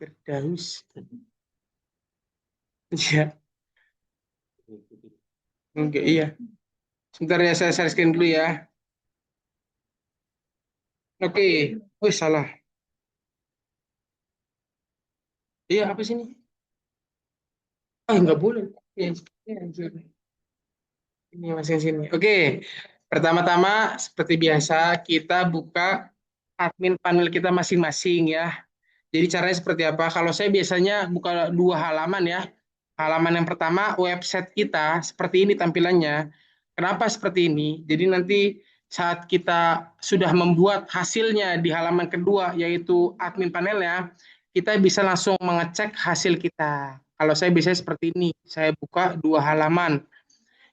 Firdaus. Iya, enggak iya. Sebentar ya, saya share screen dulu ya. Oke. Wih, salah. Iya, apa sih ini? Oh, enggak boleh. Iya, iya, iya. Ini masih sini. Oke. Pertama-tama, seperti biasa, kita buka admin panel kita masing-masing ya. Jadi caranya seperti apa? Kalau saya biasanya buka dua halaman ya. Halaman yang pertama website kita seperti ini tampilannya. Kenapa seperti ini? Jadi nanti saat kita sudah membuat hasilnya di halaman kedua yaitu admin panelnya, kita bisa langsung mengecek hasil kita. Kalau saya biasanya seperti ini, saya buka dua halaman.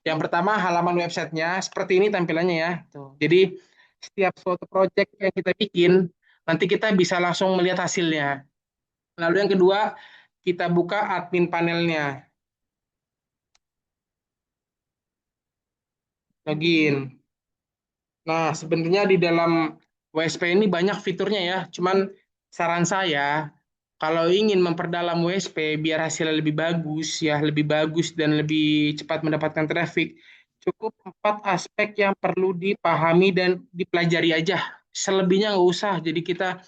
Yang pertama halaman websitenya seperti ini tampilannya ya. Tuh. Jadi setiap suatu project yang kita bikin, nanti kita bisa langsung melihat hasilnya. Lalu yang kedua, kita buka admin panelnya. Login. Nah, sebenarnya di dalam WSP ini banyak fiturnya ya. Cuman saran saya, kalau ingin memperdalam WSP biar hasilnya lebih bagus ya, lebih bagus dan lebih cepat mendapatkan traffic, cukup empat aspek yang perlu dipahami dan dipelajari aja. Selebihnya nggak usah. Jadi kita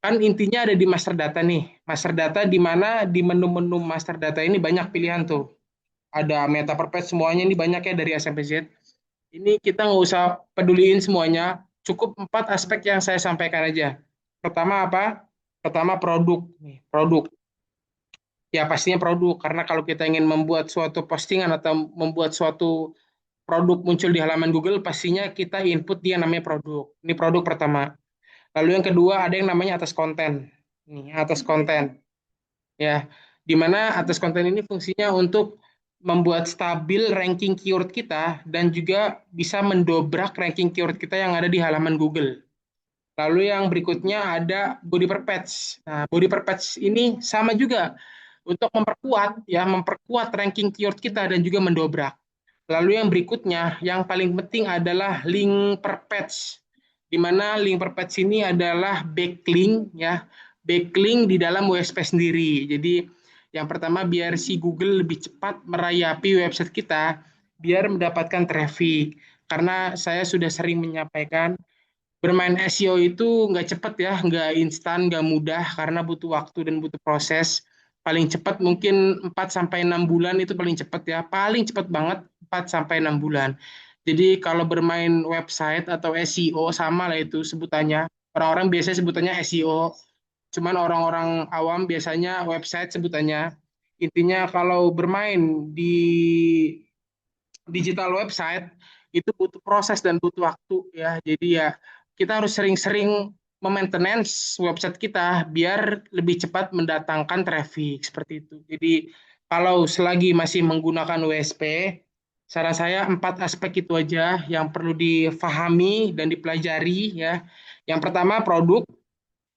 kan intinya ada di master data nih. Master data di mana di menu-menu master data ini banyak pilihan tuh. Ada meta perpet semuanya ini banyak ya dari A sampai Z. Ini kita nggak usah peduliin semuanya, cukup empat aspek yang saya sampaikan aja. Pertama apa? Pertama produk. Nih, produk. Ya pastinya produk, karena kalau kita ingin membuat suatu postingan atau membuat suatu produk muncul di halaman Google, pastinya kita input dia namanya produk. Ini produk pertama. Lalu yang kedua ada yang namanya atas konten. Nih, atas konten. Ya, di mana atas konten ini fungsinya untuk membuat stabil ranking keyword kita dan juga bisa mendobrak ranking keyword kita yang ada di halaman Google. Lalu yang berikutnya ada body per page. Nah, body per page ini sama juga untuk memperkuat ya, memperkuat ranking keyword kita dan juga mendobrak. Lalu yang berikutnya, yang paling penting adalah link per page. Di mana link per page ini adalah backlink ya, backlink di dalam WSP sendiri. Jadi yang pertama biar si Google lebih cepat merayapi website kita biar mendapatkan traffic. Karena saya sudah sering menyampaikan bermain SEO itu nggak cepat ya, nggak instan, nggak mudah karena butuh waktu dan butuh proses. Paling cepat mungkin 4 sampai 6 bulan itu paling cepat ya. Paling cepat banget 4 sampai 6 bulan. Jadi kalau bermain website atau SEO sama lah itu sebutannya. Orang-orang biasanya sebutannya SEO. Cuman orang-orang awam biasanya website sebutannya. Intinya kalau bermain di digital website itu butuh proses dan butuh waktu ya. Jadi ya kita harus sering-sering memaintenance website kita biar lebih cepat mendatangkan traffic seperti itu. Jadi kalau selagi masih menggunakan WSP, saran saya empat aspek itu aja yang perlu difahami dan dipelajari ya. Yang pertama produk,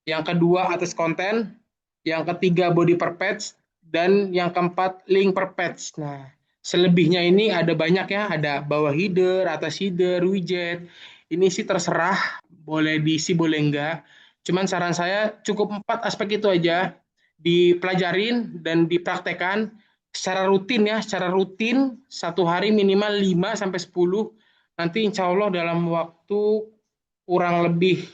yang kedua atas konten, yang ketiga body per page, dan yang keempat link per page. Nah, selebihnya ini ada banyak ya, ada bawah header, atas header, widget. Ini sih terserah, boleh diisi, boleh enggak. Cuman saran saya cukup empat aspek itu aja, dipelajarin dan dipraktekan secara rutin ya, secara rutin satu hari minimal 5 sampai 10. Nanti insya Allah dalam waktu kurang lebih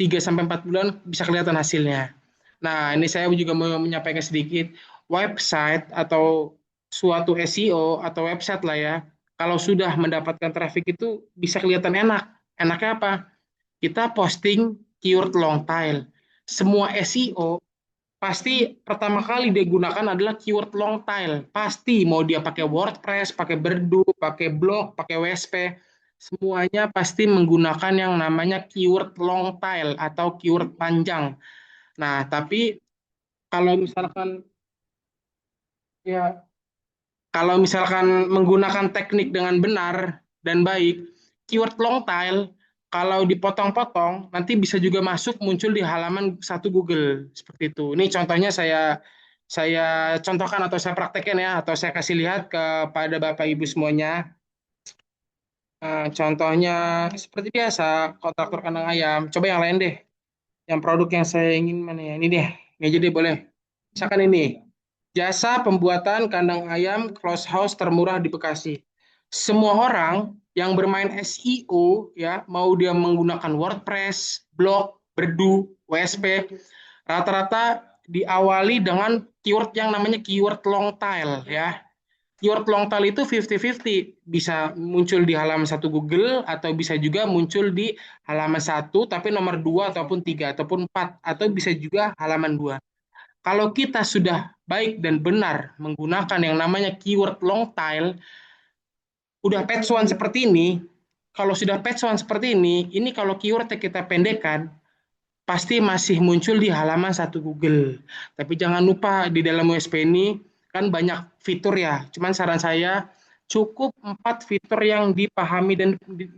3 sampai 4 bulan bisa kelihatan hasilnya. Nah, ini saya juga mau menyampaikan sedikit website atau suatu SEO atau website lah ya. Kalau sudah mendapatkan traffic itu bisa kelihatan enak. Enaknya apa? Kita posting keyword long tail. Semua SEO pasti pertama kali digunakan adalah keyword long tail. Pasti mau dia pakai WordPress, pakai Berdu, pakai blog, pakai WSP, semuanya pasti menggunakan yang namanya keyword long tail atau keyword panjang. Nah, tapi kalau misalkan ya kalau misalkan menggunakan teknik dengan benar dan baik, keyword long tail kalau dipotong-potong nanti bisa juga masuk muncul di halaman satu Google seperti itu. Ini contohnya saya contohkan atau saya praktekkan ya atau saya kasih lihat kepada Bapak Ibu semuanya. Contohnya seperti biasa kontraktor kandang ayam. Coba yang lain deh. Yang produk yang saya ingin mana ya? Ini deh. Ini aja deh boleh. Misalkan ini, jasa pembuatan kandang ayam close house termurah di Bekasi. Semua orang yang bermain SEO ya, mau dia menggunakan WordPress, blog, Berdu, WSP, rata-rata diawali dengan keyword yang namanya keyword long tail ya. Keyword long tail itu 50-50, bisa muncul di halaman satu Google atau bisa juga muncul di halaman satu tapi nomor dua ataupun tiga ataupun empat, atau bisa juga halaman dua. Kalau kita sudah baik dan benar menggunakan yang namanya keyword long tail, udah page one seperti ini, kalau sudah page one seperti ini kalau keyword kita pendekkan, pasti masih muncul di halaman satu Google. Tapi jangan lupa di dalam USP ini kan banyak fitur ya. Cuman saran saya cukup 4 fitur yang dipahami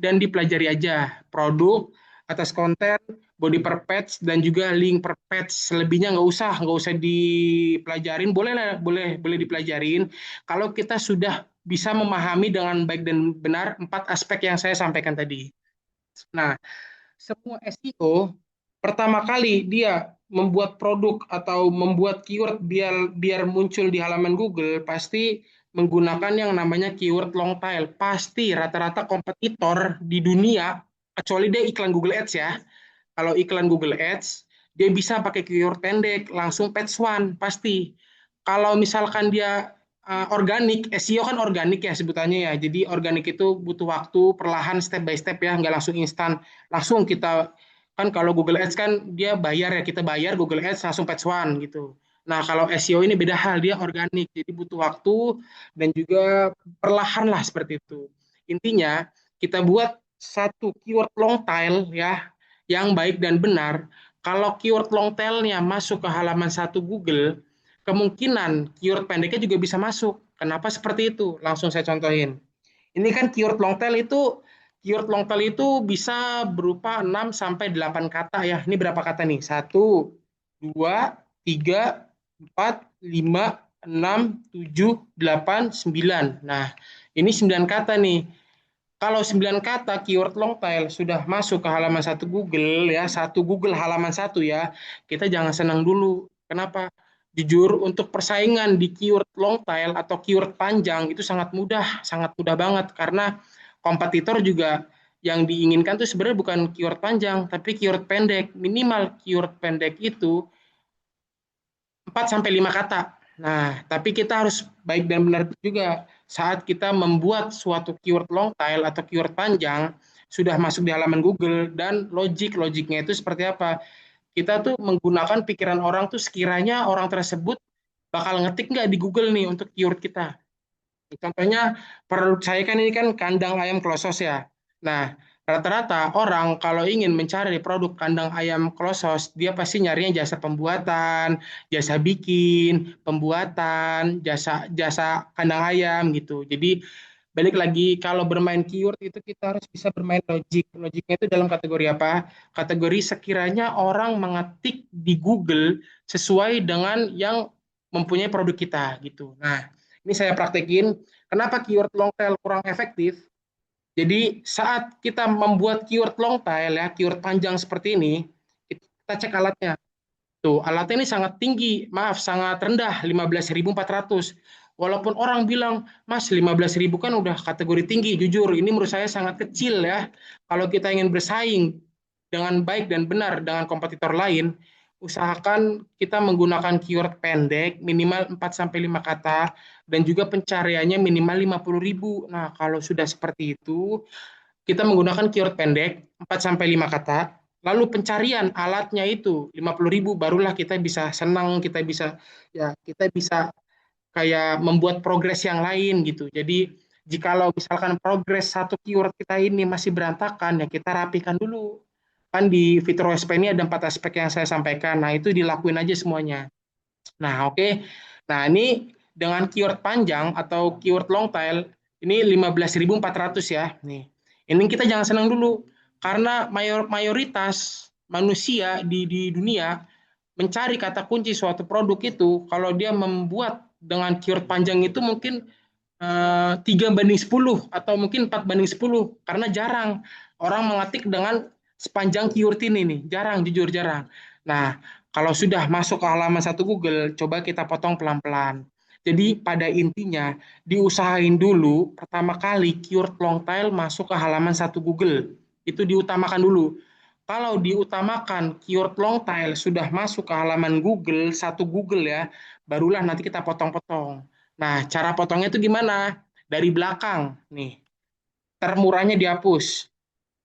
dan dipelajari aja. Produk, atas konten, body per page, dan juga link per page. Selebihnya nggak usah dipelajarin. Boleh lah, boleh dipelajarin. Kalau kita sudah bisa memahami dengan baik dan benar 4 aspek yang saya sampaikan tadi. Nah, semua SEO pertama kali dia membuat produk atau membuat keyword biar biar muncul di halaman Google pasti menggunakan yang namanya keyword long tail. Pasti rata-rata kompetitor di dunia, kecuali dia iklan Google Ads ya. Kalau iklan Google Ads, dia bisa pakai keyword pendek, langsung page one, pasti. Kalau misalkan dia organik, SEO kan organik ya sebutannya ya. Jadi organik itu butuh waktu, perlahan, step by step ya, nggak langsung instan. Langsung kita, kan kalau Google Ads kan dia bayar ya, kita bayar Google Ads langsung page one gitu. Nah, kalau SEO ini beda hal, dia organik, jadi butuh waktu dan juga perlahan lah seperti itu. Intinya, kita buat satu keyword long tail ya, yang baik dan benar. Kalau keyword long tail-nya masuk ke halaman satu Google, kemungkinan keyword pendeknya juga bisa masuk. Kenapa seperti itu? Langsung saya contohin. Ini kan keyword long tail itu bisa berupa 6 sampai 8 kata ya. Ini berapa kata nih? Satu, 2, 3, 4, 5, 6, 7, 8, 9. Nah, ini 9 kata nih. Kalau 9 kata keyword long tail sudah masuk ke halaman satu Google ya, satu Google halaman satu ya, kita jangan senang dulu. Kenapa? Jujur, untuk persaingan di keyword long tail atau keyword panjang itu sangat mudah banget karena kompetitor juga yang diinginkan tuh sebenarnya bukan keyword panjang, tapi keyword pendek. Minimal keyword pendek itu 4 sampai 5 kata. Nah, tapi kita harus baik dan benar juga saat kita membuat suatu keyword long tail atau keyword panjang sudah masuk di halaman Google, dan logiknya itu seperti apa? Kita tuh menggunakan pikiran orang tuh, sekiranya orang tersebut bakal ngetik nggak di Google nih untuk keyword kita. Contohnya, produk saya kan ini kan kandang ayam klosos ya. Nah, rata-rata orang kalau ingin mencari produk kandang ayam klosos, dia pasti nyarinya jasa pembuatan, jasa bikin, pembuatan, jasa jasa kandang ayam gitu. Jadi balik lagi, kalau bermain keyword itu kita harus bisa bermain logik. Logiknya itu dalam kategori apa? Kategori sekiranya orang mengetik di Google sesuai dengan yang mempunyai produk kita gitu. Nah, ini saya praktekin. Kenapa keyword long tail kurang efektif? Jadi saat kita membuat keyword long tail ya, keyword panjang seperti ini, kita cek alatnya. Tuh, alatnya ini sangat tinggi, maaf, sangat rendah, 15.400. Walaupun orang bilang, Mas, 15.000 kan udah kategori tinggi, jujur, ini menurut saya sangat kecil ya. Kalau kita ingin bersaing dengan baik dan benar dengan kompetitor lain, usahakan kita menggunakan keyword pendek, minimal 4 sampai 5 kata, dan juga pencariannya minimal 50.000. Nah, kalau sudah seperti itu, kita menggunakan keyword pendek 4 sampai 5 kata, lalu pencarian alatnya itu 50.000, barulah kita bisa senang, kita bisa kayak membuat progres yang lain gitu. Jadi jikalau misalkan progres satu keyword kita ini masih berantakan, ya kita rapikan dulu. Kan di fitur OSP ini ada 4 aspek yang saya sampaikan. Nah, itu dilakuin aja semuanya. Nah, oke. Nah, ini dengan keyword panjang atau keyword long tail, ini 15.400 ya. Nih. Ini kita jangan senang dulu. Karena mayoritas manusia di dunia mencari kata kunci suatu produk itu, kalau dia membuat dengan keyword panjang itu mungkin 3 banding 10 atau mungkin 4 banding 10, karena jarang orang mengetik dengan sepanjang keyword ini nih, jarang, jujur jarang. Nah, Kalau sudah masuk ke halaman satu Google, coba kita potong pelan-pelan. Jadi pada intinya, diusahain dulu pertama kali keyword long tail masuk ke halaman satu Google. Itu diutamakan dulu. Kalau diutamakan keyword long tail sudah masuk ke halaman Google, satu Google ya, barulah nanti kita potong-potong. Nah, cara potongnya itu gimana? Dari belakang, nih, termurahnya dihapus.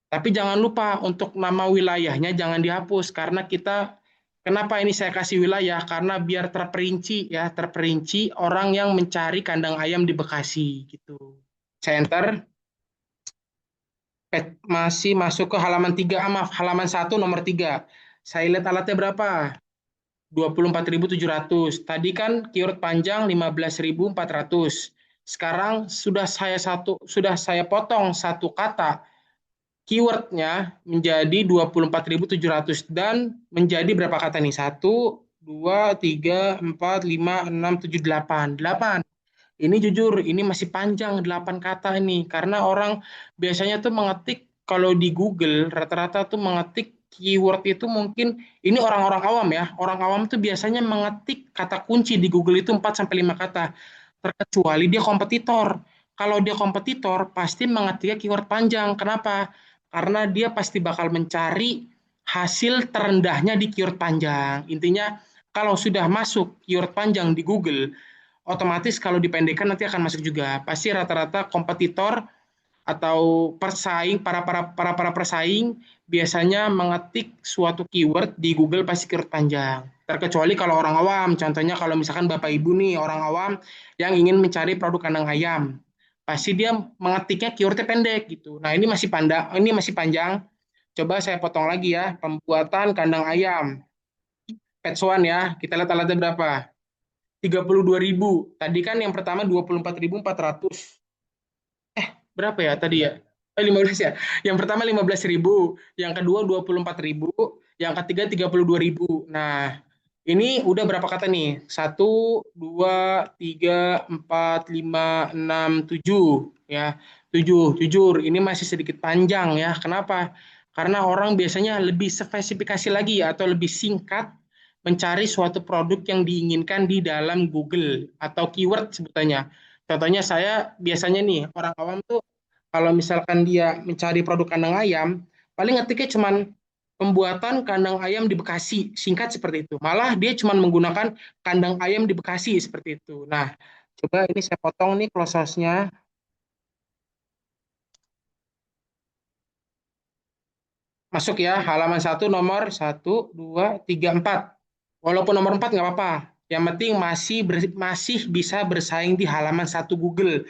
Tapi jangan lupa untuk nama wilayahnya jangan dihapus karena kita kenapa ini saya kasih wilayah karena biar terperinci ya, terperinci orang yang mencari kandang ayam di Bekasi gitu. Saya enter, masih masuk ke halaman 3, maaf, halaman satu nomor 3. Saya lihat alatnya berapa? 24.700. Tadi kan keyword panjang 15.400. Sekarang sudah saya potong satu kata keywordnya menjadi 24.700 dan menjadi berapa kata nih? Satu, 2, 3, 4, 5, 6, 7, 8. 8. Ini jujur, ini masih panjang 8 kata ini. Karena orang biasanya tuh mengetik, kalau di Google, rata-rata tuh mengetik keyword itu mungkin, ini orang-orang awam ya. Orang awam tuh biasanya mengetik kata kunci di Google itu 4 sampai 5 kata. Terkecuali dia kompetitor. Kalau dia kompetitor, pasti mengetiknya keyword panjang. Kenapa? Karena dia pasti bakal mencari hasil terendahnya di keyword panjang. Intinya, kalau sudah masuk keyword panjang di Google, otomatis kalau dipendekkan nanti akan masuk juga. Pasti rata-rata kompetitor atau persaing para persaing biasanya mengetik suatu keyword di Google pasti keyword panjang. Terkecuali kalau orang awam, contohnya kalau misalkan Bapak Ibu nih orang awam yang ingin mencari produk kandang ayam, pasti dia mengetiknya keywordnya pendek gitu. Nah ini masih panjang. Coba saya potong lagi ya, pembuatan kandang ayam. Pets One ya, kita lihat alatnya berapa? 32.000. Tadi kan yang pertama 24.400. Berapa ya tadi ya? 15 ya. Yang pertama 15.000, yang kedua 24.000, yang ketiga 32.000. Nah, ini udah berapa kata nih? Satu, dua, tiga, empat, lima, enam, tujuh. Ya, tujuh. Jujur, ini masih sedikit panjang ya. Kenapa? Karena orang biasanya lebih spesifikasi lagi atau lebih singkat mencari suatu produk yang diinginkan di dalam Google atau keyword sebutannya. Contohnya saya biasanya nih, orang awam tuh kalau misalkan dia mencari produk kandang ayam, paling ngetiknya cuman pembuatan kandang ayam di Bekasi, singkat seperti itu. Malah dia cuma menggunakan kandang ayam di Bekasi seperti itu. Nah, coba ini saya potong nih close-nya. Masuk ya, halaman satu nomor satu, 2, 3, 4. Walaupun nomor 4 nggak apa-apa. Yang penting masih bisa bersaing di halaman satu Google.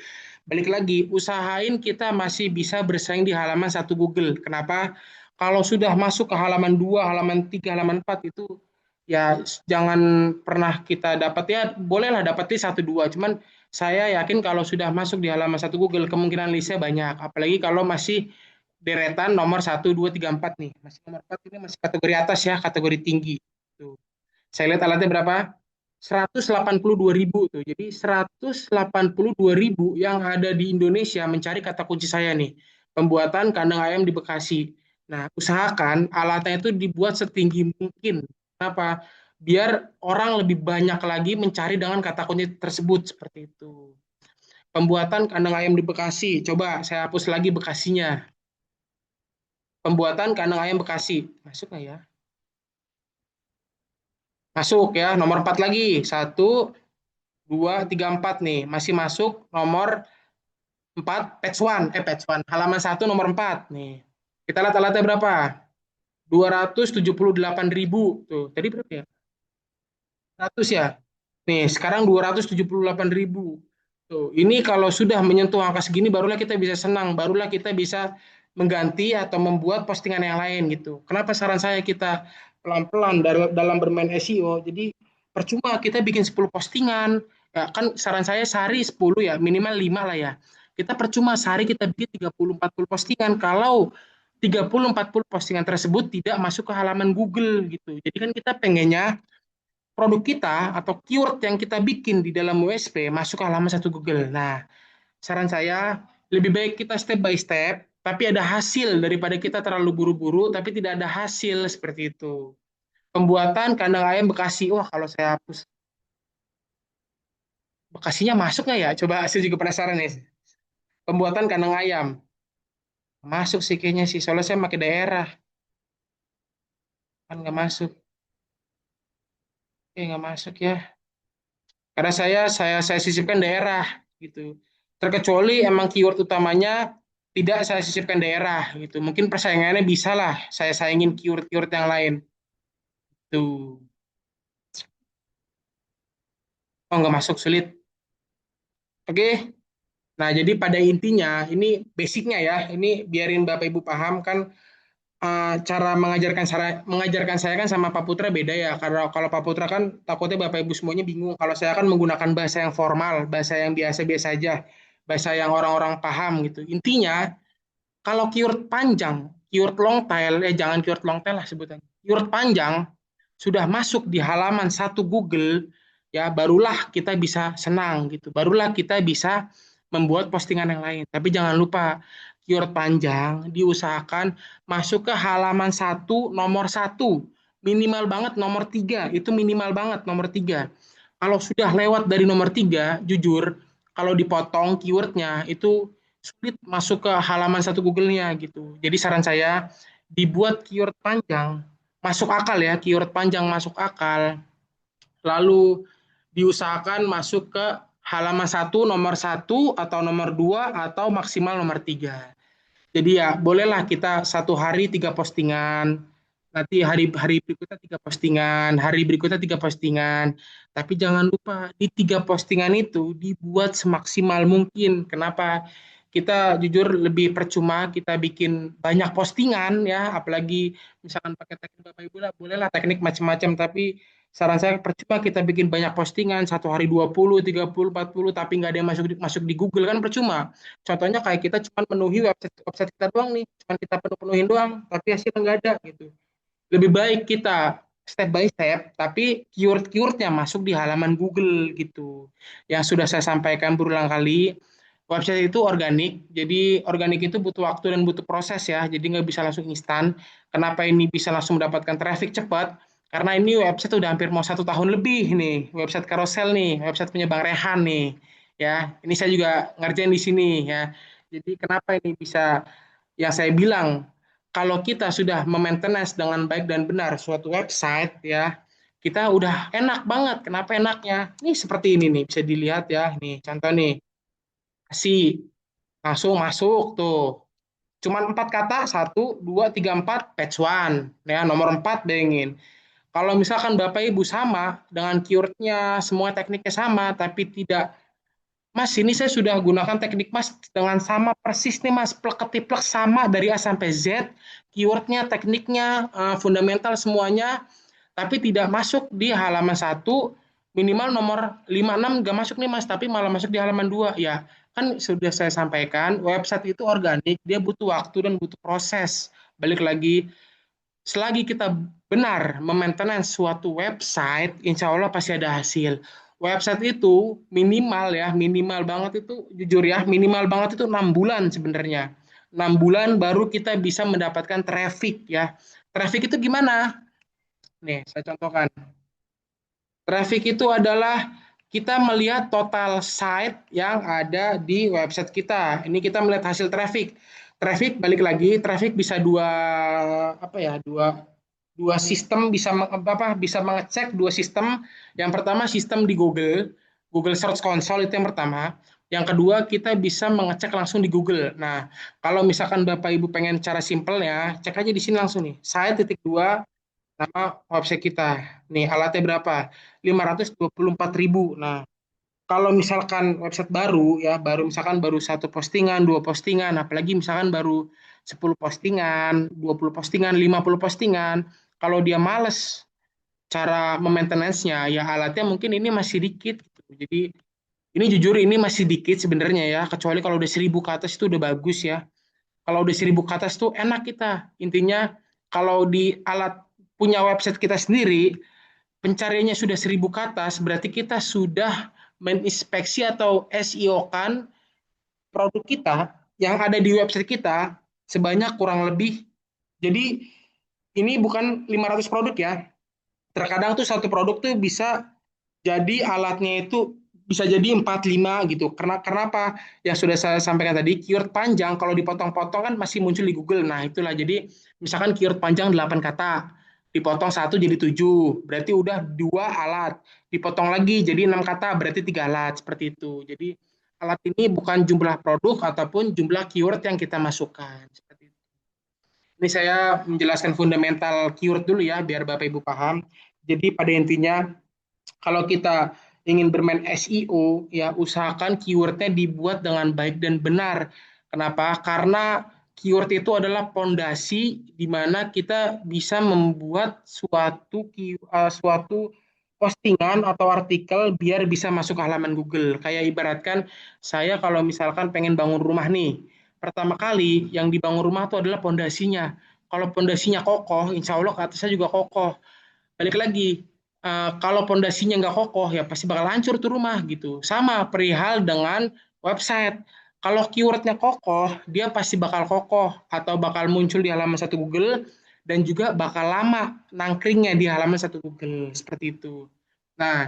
Balik lagi, usahain kita masih bisa bersaing di halaman satu Google. Kenapa? Kalau sudah masuk ke halaman 2, halaman 3, halaman 4 itu ya jangan pernah kita dapat ya, bolehlah dapat di 1 2. Cuman saya yakin kalau sudah masuk di halaman satu Google kemungkinan listnya banyak. Apalagi kalau masih deretan nomor satu 2 3 4 nih. Masih nomor 4 ini masih kategori atas ya, kategori tinggi. Tuh. Saya lihat alatnya berapa? 182.000 tuh. Jadi 182.000 yang ada di Indonesia mencari kata kunci saya nih. Pembuatan kandang ayam di Bekasi. Nah, usahakan alatnya itu dibuat setinggi mungkin. Kenapa? Biar orang lebih banyak lagi mencari dengan kata kunci tersebut seperti itu. Pembuatan kandang ayam di Bekasi. Coba saya hapus lagi Bekasinya. Pembuatan kandang ayam Bekasi. Masuk nggak ya? Masuk ya. Nomor 4 lagi. Satu, 2, 3, 4 nih. Masih masuk nomor 4 patch one. Patch one. Halaman satu nomor 4 nih. Kita lihat alatnya berapa? 278.000. Tuh, tadi berapa ya? 100 ya. Nih, sekarang 278.000. Tuh, ini kalau sudah menyentuh angka segini barulah kita bisa senang, barulah kita bisa mengganti atau membuat postingan yang lain gitu. Kenapa saran saya kita pelan-pelan dalam bermain SEO. Jadi percuma kita bikin 10 postingan. Ya, kan saran saya sehari 10 ya, minimal 5 lah ya. Kita percuma sehari kita bikin 30-40 postingan kalau 30-40 postingan tersebut tidak masuk ke halaman Google gitu. Jadi kan kita pengennya produk kita atau keyword yang kita bikin di dalam USP masuk ke halaman satu Google. Nah, saran saya lebih baik kita step by step, tapi ada hasil daripada kita terlalu buru-buru, tapi tidak ada hasil seperti itu. Pembuatan kandang ayam Bekasi. Wah, kalau saya hapus Bekasinya masuk nggak ya? Coba saya juga penasaran nih. Pembuatan kandang ayam. Masuk sih kayaknya sih. Soalnya saya pakai daerah. Kan nggak masuk. Nggak masuk ya. Karena saya sisipkan daerah gitu. Terkecuali emang keyword utamanya tidak saya sisipkan daerah gitu. Mungkin persaingannya bisa lah saya saingin keyword-keyword yang lain. Tuh. Oh, nggak masuk sulit. Oke. Nah, jadi pada intinya ini basicnya ya. Ini biarin Bapak Ibu paham kan, cara mengajarkan saya kan sama Pak Putra beda ya. Karena kalau Pak Putra kan takutnya Bapak Ibu semuanya bingung. Kalau saya kan menggunakan bahasa yang formal, bahasa yang biasa-biasa aja, bahasa yang orang-orang paham gitu. Intinya kalau keyword panjang, keyword long tail, jangan keyword long tail lah sebutannya. Keyword panjang sudah masuk di halaman satu Google, ya barulah kita bisa senang gitu. Barulah kita bisa membuat postingan yang lain. Tapi jangan lupa keyword panjang diusahakan masuk ke halaman satu nomor satu, minimal banget nomor tiga, itu minimal banget nomor tiga. Kalau sudah lewat dari nomor tiga, jujur kalau dipotong keywordnya itu sulit masuk ke halaman satu Google-nya gitu. Jadi saran saya dibuat keyword panjang, masuk akal ya, keyword panjang masuk akal, lalu diusahakan masuk ke halaman satu nomor satu atau nomor dua atau maksimal nomor tiga. Jadi ya bolehlah kita satu hari tiga postingan, nanti hari berikutnya tiga postingan, hari berikutnya tiga postingan. Tapi jangan lupa di tiga postingan itu dibuat semaksimal mungkin. Kenapa? Kita jujur lebih percuma kita bikin banyak postingan ya, apalagi misalkan pakai teknik Bapak Ibu lah, bolehlah teknik macam-macam. Tapi saran saya percuma kita bikin banyak postingan satu hari 20, 30, 40, tapi nggak ada yang masuk masuk di Google kan percuma. Contohnya kayak kita cuma menuhi website website kita doang nih, cuma kita penuhin doang, tapi hasilnya nggak ada gitu. Lebih baik kita step by step, tapi keyword-keywordnya masuk di halaman Google gitu. Yang sudah saya sampaikan berulang kali, website itu organik, jadi organik itu butuh waktu dan butuh proses ya, jadi nggak bisa langsung instan. Kenapa ini bisa langsung mendapatkan traffic cepat? Karena ini website udah hampir mau 1 tahun lebih nih, website carousel nih, website punya Bang Rehan nih, ya. Ini saya juga ngerjain di sini ya. Jadi kenapa ini bisa, yang saya bilang, kalau kita sudah memaintenance dengan baik dan benar suatu website ya, kita udah enak banget. Kenapa enaknya? Nih seperti ini nih, bisa dilihat ya. Nih contoh nih, kasih langsung masuk tuh. Cuman 4 kata, satu, dua, tiga, empat, page one. Ya, nomor 4 bayangin. Kalau misalkan Bapak Ibu sama dengan keywordnya, semua tekniknya sama, tapi tidak, Mas, ini saya sudah gunakan teknik Mas dengan sama persis nih Mas, plek-ketiplek sama dari A sampai Z, keywordnya, tekniknya, fundamental semuanya, tapi tidak masuk di halaman satu, minimal nomor 5 6 nggak masuk nih Mas, tapi malah masuk di halaman 2 ya. Kan sudah saya sampaikan, website itu organik, dia butuh waktu dan butuh proses. Balik lagi, selagi kita benar memaintenance suatu website, insya Allah pasti ada hasil. Website itu minimal ya, minimal banget itu, jujur ya, minimal banget itu 6 bulan sebenarnya. 6 bulan baru kita bisa mendapatkan traffic ya. Traffic itu gimana? Nih, saya contohkan. Traffic itu adalah kita melihat total site yang ada di website kita. Ini kita melihat hasil traffic. Traffic balik lagi, traffic bisa dua, apa ya, dua dua sistem, bisa bisa mengecek dua sistem. Yang pertama sistem di Google, Google Search Console itu yang pertama. Yang kedua kita bisa mengecek langsung di Google. Nah, kalau misalkan Bapak Ibu pengen cara simpelnya, cek aja di sini langsung nih. Saya titik dua nama website kita. Nih, alatnya berapa? 524.000. Nah, kalau misalkan website baru ya, baru satu postingan, dua postingan, apalagi misalkan baru 10 postingan, 20 postingan, 50 postingan, kalau dia males cara memaintenance-nya, ya alatnya mungkin ini masih dikit gitu. Jadi ini jujur ini masih dikit sebenarnya ya, kecuali kalau udah 1.000 ke atas itu udah bagus ya. Kalau udah 1.000 ke atas tuh enak kita. Intinya kalau di alat punya website kita sendiri, pencariannya sudah 1.000 ke atas, berarti kita sudah menginspeksi atau SEO-kan produk kita yang ada di website kita sebanyak kurang lebih. Jadi ini bukan 500 produk ya. Terkadang tuh satu produk tuh bisa jadi alatnya itu bisa jadi 4 5 gitu. Karena apa? Yang sudah saya sampaikan tadi, keyword panjang kalau dipotong-potong kan masih muncul di Google. Nah, itulah jadi misalkan keyword panjang 8 kata, dipotong satu jadi 7, berarti udah dua alat. Dipotong lagi jadi 6 kata, berarti 3 alat seperti itu. Jadi alat ini bukan jumlah produk ataupun jumlah keyword yang kita masukkan. Seperti itu. Ini saya menjelaskan fundamental keyword dulu ya, biar Bapak Ibu paham. Jadi pada intinya kalau kita ingin bermain SEO, ya usahakan keywordnya dibuat dengan baik dan benar. Kenapa? Karena keyword itu adalah pondasi di mana kita bisa membuat suatu postingan atau artikel biar bisa masuk ke halaman Google. Kayak ibaratkan saya kalau misalkan pengen bangun rumah nih, pertama kali yang dibangun rumah itu adalah pondasinya. Kalau pondasinya kokoh, insya Allah ke atasnya juga kokoh. Balik lagi, kalau pondasinya nggak kokoh ya pasti bakal hancur tuh rumah gitu. Sama perihal dengan website. Kalau keywordnya kokoh, dia pasti bakal kokoh atau bakal muncul di halaman satu Google dan juga bakal lama nangkringnya di halaman satu Google seperti itu. Nah,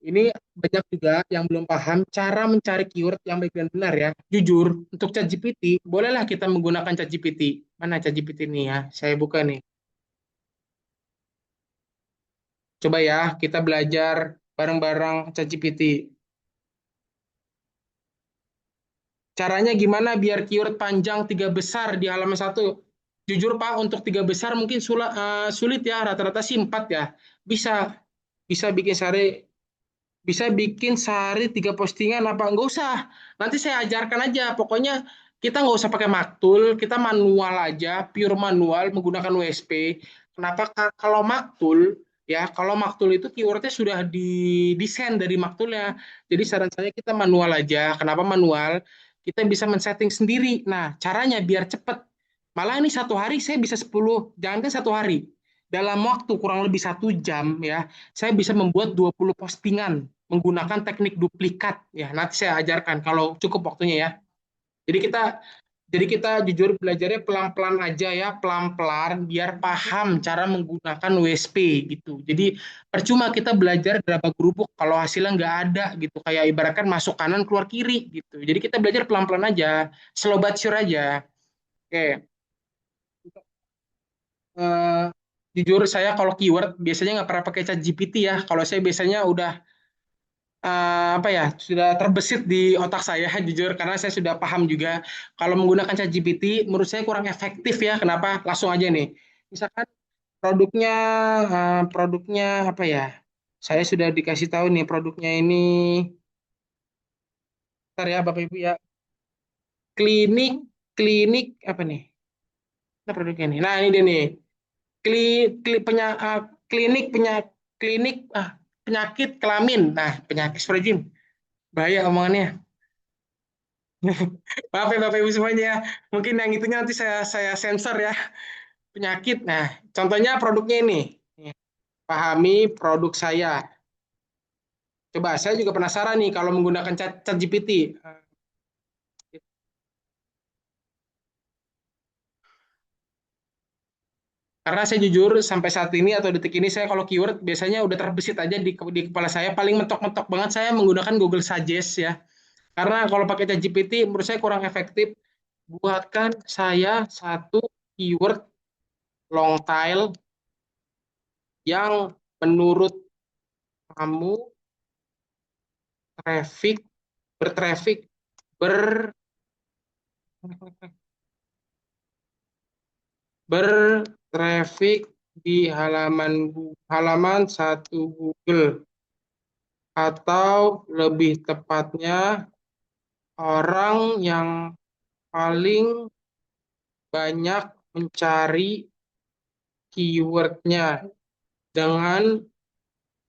ini banyak juga yang belum paham cara mencari keyword yang baik dan benar ya. Jujur, untuk ChatGPT, bolehlah kita menggunakan ChatGPT. Mana ChatGPT ini ya? Saya buka nih. Coba ya, kita belajar bareng-bareng ChatGPT. Caranya gimana biar keyword panjang tiga besar di halaman satu? Jujur Pak, untuk tiga besar mungkin sulit ya, rata-rata sih empat ya. Bisa, bisa bikin sehari, bisa bikin sehari tiga postingan apa? Nggak usah. Nanti saya ajarkan aja. Pokoknya kita nggak usah pakai Maktul, kita manual aja, pure manual menggunakan WSP. Kenapa? Kalau Maktul, ya kalau Maktul itu keywordnya sudah didesain dari Maktulnya. Jadi saran saya kita manual aja. Kenapa manual? Kita bisa men-setting sendiri. Nah, caranya biar cepat. Malah ini satu hari saya bisa 10, jangan kan satu hari. Dalam waktu kurang lebih 1 jam ya, saya bisa membuat 20 postingan menggunakan teknik duplikat ya. Nanti saya ajarkan kalau cukup waktunya ya. Jadi kita jujur belajarnya pelan-pelan aja ya, pelan-pelan biar paham cara menggunakan WSP gitu. Jadi percuma kita belajar berapa gerubuk kalau hasilnya nggak ada gitu. Kayak ibaratkan masuk kanan keluar kiri gitu. Jadi kita belajar pelan-pelan aja, slow but sure aja. Oke. Eh, Jujur saya kalau keyword biasanya nggak pernah pakai chat GPT ya. Kalau saya biasanya udah apa ya sudah terbesit di otak saya jujur karena saya sudah paham juga kalau menggunakan ChatGPT menurut saya kurang efektif ya. Kenapa? Langsung aja nih. Misalkan produknya produknya apa ya? Saya sudah dikasih tahu nih produknya ini. Ntar ya Bapak Ibu ya. Klinik klinik apa nih? Nah, produknya nih. Nah, ini dia nih. Kli, kli, penya, klinik klinik penyakit kelamin. Nah, penyakit Astagfirullahaladzim. Bahaya omongannya. Maaf ya Bapak Ibu semuanya. Mungkin yang itunya nanti saya sensor ya. Penyakit. Nah, contohnya produknya ini. Pahami produk saya. Coba saya juga penasaran nih kalau menggunakan chat GPT. Karena saya jujur sampai saat ini atau detik ini saya kalau keyword biasanya udah terbesit aja di kepala saya. Paling mentok-mentok banget saya menggunakan Google Suggest ya. Karena kalau pakai chat GPT menurut saya kurang efektif. Buatkan saya satu keyword long tail yang menurut kamu traffic bertraffic ber bertraffic di halaman satu Google atau lebih tepatnya orang yang paling banyak mencari keywordnya dengan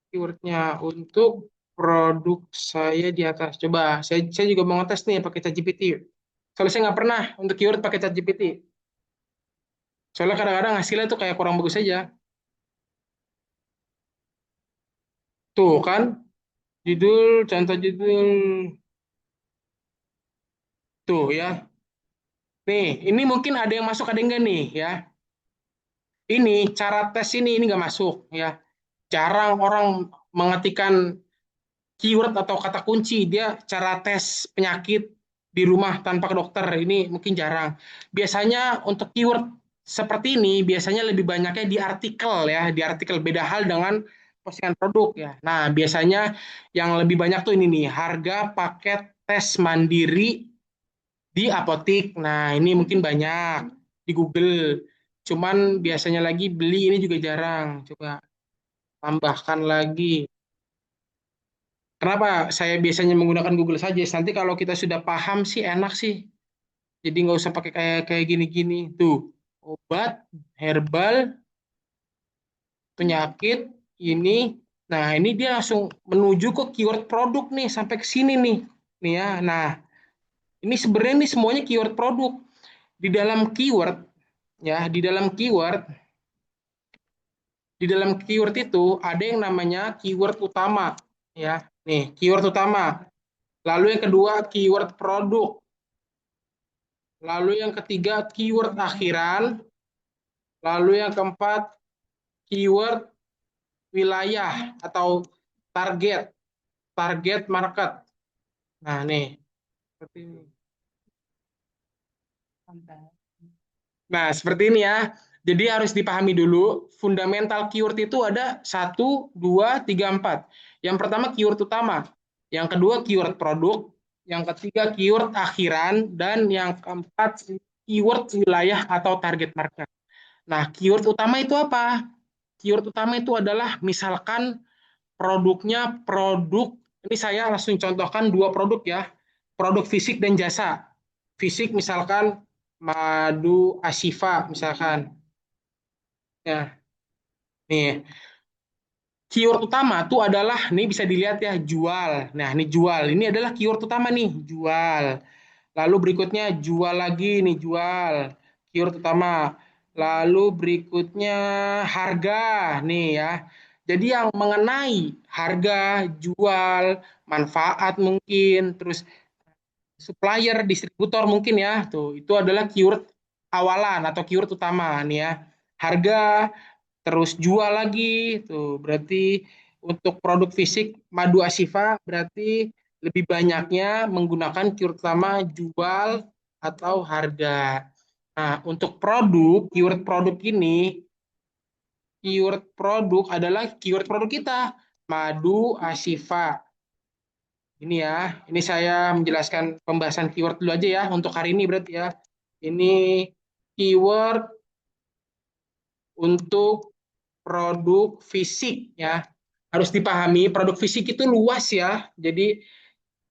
keywordnya untuk produk saya di atas. Coba saya juga mau ngetes nih pakai ChatGPT. Soalnya saya nggak pernah untuk keyword pakai ChatGPT. Soalnya kadang-kadang hasilnya tuh kayak kurang bagus aja. Tuh kan, contoh judul, tuh ya. Nih, ini mungkin ada yang masuk, ada yang enggak nih ya. Ini cara tes ini nggak masuk ya. Jarang orang mengetikkan keyword atau kata kunci, dia cara tes penyakit di rumah tanpa ke dokter, ini mungkin jarang. Biasanya untuk keyword seperti ini biasanya lebih banyaknya di artikel ya, di artikel, beda hal dengan postingan produk ya. Nah, biasanya yang lebih banyak tuh ini nih, harga paket tes mandiri di apotik. Nah, ini mungkin banyak di Google. Cuman biasanya lagi beli ini juga jarang. Coba tambahkan lagi. Kenapa saya biasanya menggunakan Google saja? Nanti kalau kita sudah paham sih enak sih. Jadi nggak usah pakai kayak kayak gini-gini. Tuh, obat, herbal, penyakit, ini. Nah, ini dia langsung menuju ke keyword produk nih, sampai ke sini nih. Nih ya. Nah, ini sebenarnya nih semuanya keyword produk. Di dalam keyword, ya, di dalam keyword itu ada yang namanya keyword utama, ya. Nih, keyword utama. Lalu yang kedua keyword produk. Lalu yang ketiga keyword akhiran. Lalu yang keempat keyword wilayah atau target, target market. Nah, nih seperti ini. Nah, seperti ini ya. Jadi harus dipahami dulu, fundamental keyword itu ada satu, 2, 3, 4. Yang pertama keyword utama, yang kedua keyword produk, yang ketiga keyword akhiran, dan yang keempat keyword wilayah atau target market. Nah, keyword utama itu apa? Keyword utama itu adalah misalkan produknya produk, ini saya langsung contohkan dua produk ya, produk fisik dan jasa. Fisik misalkan madu Ashifa misalkan. Ya, nih keyword utama tuh adalah, nih bisa dilihat ya, jual. Nah, ini jual. Ini adalah keyword utama nih, jual. Lalu berikutnya jual lagi nih, jual. Keyword utama. Lalu berikutnya harga nih ya. Jadi yang mengenai harga, jual, manfaat mungkin, terus supplier, distributor mungkin ya. Tuh, itu adalah keyword awalan atau keyword utama nih ya. Harga, terus jual lagi, tuh berarti untuk produk fisik madu Ashifa berarti lebih banyaknya menggunakan keyword utama jual atau harga. Nah, untuk produk, keyword produk adalah keyword produk kita, madu Ashifa. Ini ya, ini saya menjelaskan pembahasan keyword dulu aja ya untuk hari ini berarti ya. Ini keyword untuk produk fisik ya. Harus dipahami produk fisik itu luas ya. Jadi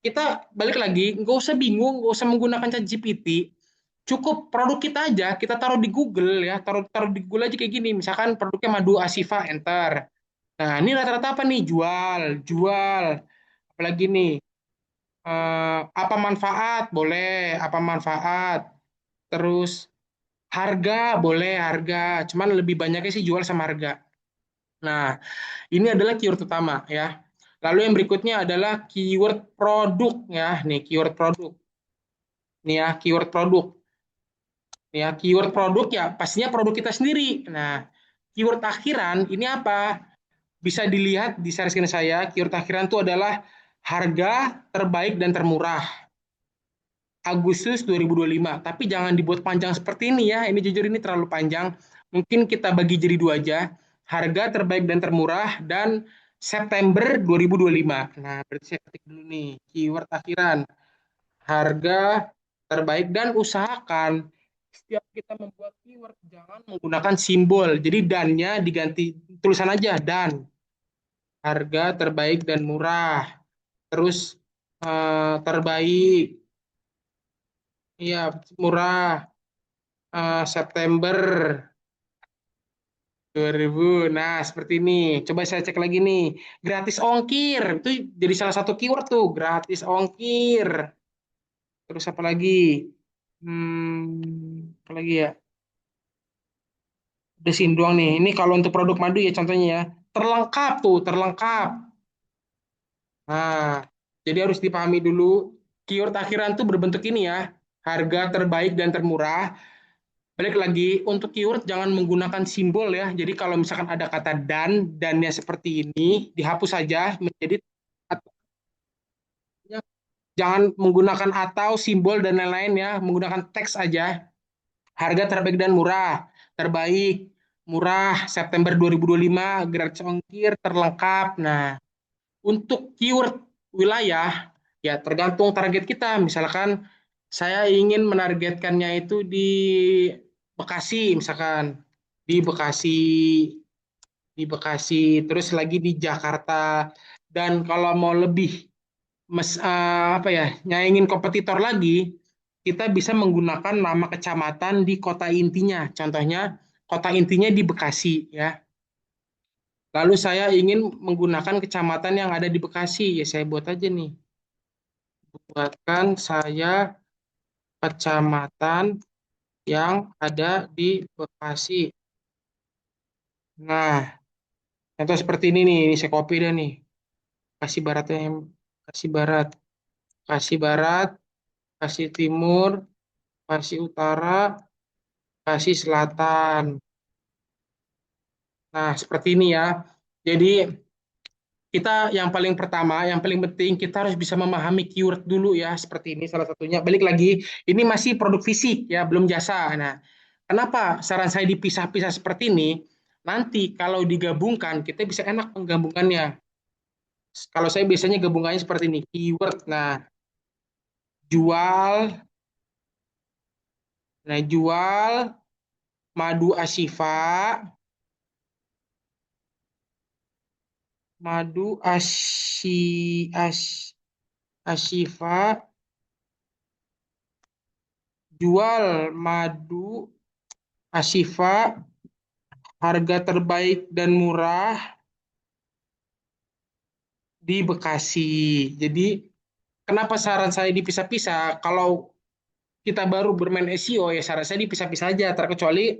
kita balik lagi, nggak usah bingung, nggak usah menggunakan ChatGPT. Cukup produk kita aja, kita taruh di Google ya, taruh taruh di Google aja kayak gini. Misalkan produknya madu Ashifa, enter. Nah, ini rata-rata apa nih? Jual, jual. Apalagi nih? Apa manfaat? Boleh. Apa manfaat? Terus harga, boleh harga. Cuman lebih banyaknya sih jual sama harga. Nah, ini adalah keyword utama ya. Lalu yang berikutnya adalah keyword produk ya. Nih, keyword produk. Nih ya, keyword produk. Nih ya, keyword produk ya pastinya produk kita sendiri. Nah, keyword akhiran ini apa? Bisa dilihat di share screen saya, keyword akhiran itu adalah harga terbaik dan termurah. Agustus 2025. Tapi jangan dibuat panjang seperti ini ya. Ini jujur ini terlalu panjang. Mungkin kita bagi jadi dua aja. Harga terbaik dan termurah dan September 2025. Nah, berarti saya ketik dulu nih keyword akhiran. Harga terbaik, dan usahakan setiap kita membuat keyword jangan menggunakan simbol. Jadi dan-nya diganti tulisan aja dan. Harga terbaik dan murah. Terus terbaik. Iya, murah. September 2000. Nah, seperti ini. Coba saya cek lagi nih. Gratis ongkir. Itu jadi salah satu keyword tuh. Gratis ongkir. Terus apa lagi? Apa lagi ya? Udah sini doang nih. Ini kalau untuk produk madu ya contohnya ya. Terlengkap tuh, terlengkap. Nah, jadi harus dipahami dulu. Keyword akhiran tuh berbentuk ini ya. Harga terbaik dan termurah. Balik lagi, untuk keyword jangan menggunakan simbol ya. Jadi kalau misalkan ada kata dannya seperti ini, dihapus saja menjadi jangan menggunakan atau simbol dan lain-lain ya, menggunakan teks aja. Harga terbaik dan murah. Terbaik, murah, September 2025, gratis ongkir, terlengkap. Nah, untuk keyword wilayah, ya tergantung target kita. Misalkan saya ingin menargetkannya itu di Bekasi, misalkan. Di Bekasi, terus lagi di Jakarta. Dan kalau mau lebih apa ya, nyaingin kompetitor lagi, kita bisa menggunakan nama kecamatan di kota intinya. Contohnya, kota intinya di Bekasi ya. Lalu saya ingin menggunakan kecamatan yang ada di Bekasi, ya saya buat aja nih. Buatkan saya kecamatan yang ada di Bekasi. Nah, contoh seperti ini saya copy deh nih. Bekasi Barat yang Bekasi Barat, Bekasi Barat, Bekasi Timur, Bekasi Utara, Bekasi Selatan. Nah, seperti ini ya. Jadi kita yang paling pertama, yang paling penting kita harus bisa memahami keyword dulu ya, seperti ini salah satunya. Balik lagi, ini masih produk fisik ya, belum jasa. Nah, kenapa saran saya dipisah-pisah seperti ini? Nanti kalau digabungkan, kita bisa enak penggabungannya. Kalau saya biasanya gabungannya seperti ini, keyword. Jual, jual madu Ashifa, madu Ashifa, jual madu Ashifa, harga terbaik dan murah di Bekasi. Jadi, kenapa saran saya dipisah-pisah? Kalau kita baru bermain SEO, ya saran saya dipisah-pisah aja. Terkecuali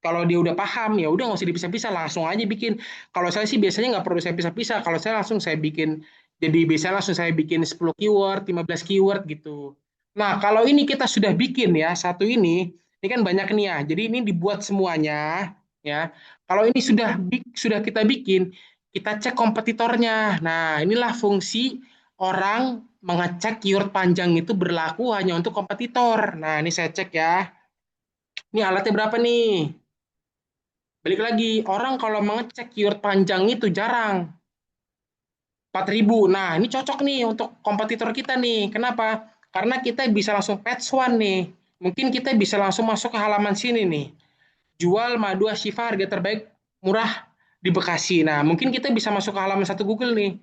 kalau dia udah paham, ya udah nggak usah dipisah-pisah, langsung aja bikin. Kalau saya sih biasanya nggak perlu saya pisah-pisah. Kalau saya langsung saya bikin, jadi biasanya langsung saya bikin 10 keyword, 15 keyword gitu. Nah, kalau ini kita sudah bikin ya, satu ini kan banyak nih ya. Jadi ini dibuat semuanya ya. Kalau ini sudah kita bikin, kita cek kompetitornya. Nah, inilah fungsi orang mengecek keyword panjang itu berlaku hanya untuk kompetitor. Nah, ini saya cek ya. Ini alatnya berapa nih? Balik lagi, orang kalau mengecek keyword panjang itu jarang. 4.000. Nah, ini cocok nih untuk kompetitor kita nih. Kenapa? Karena kita bisa langsung patch one nih. Mungkin kita bisa langsung masuk ke halaman sini nih. Jual madu Ashifa harga terbaik murah di Bekasi. Nah, mungkin kita bisa masuk ke halaman satu Google nih.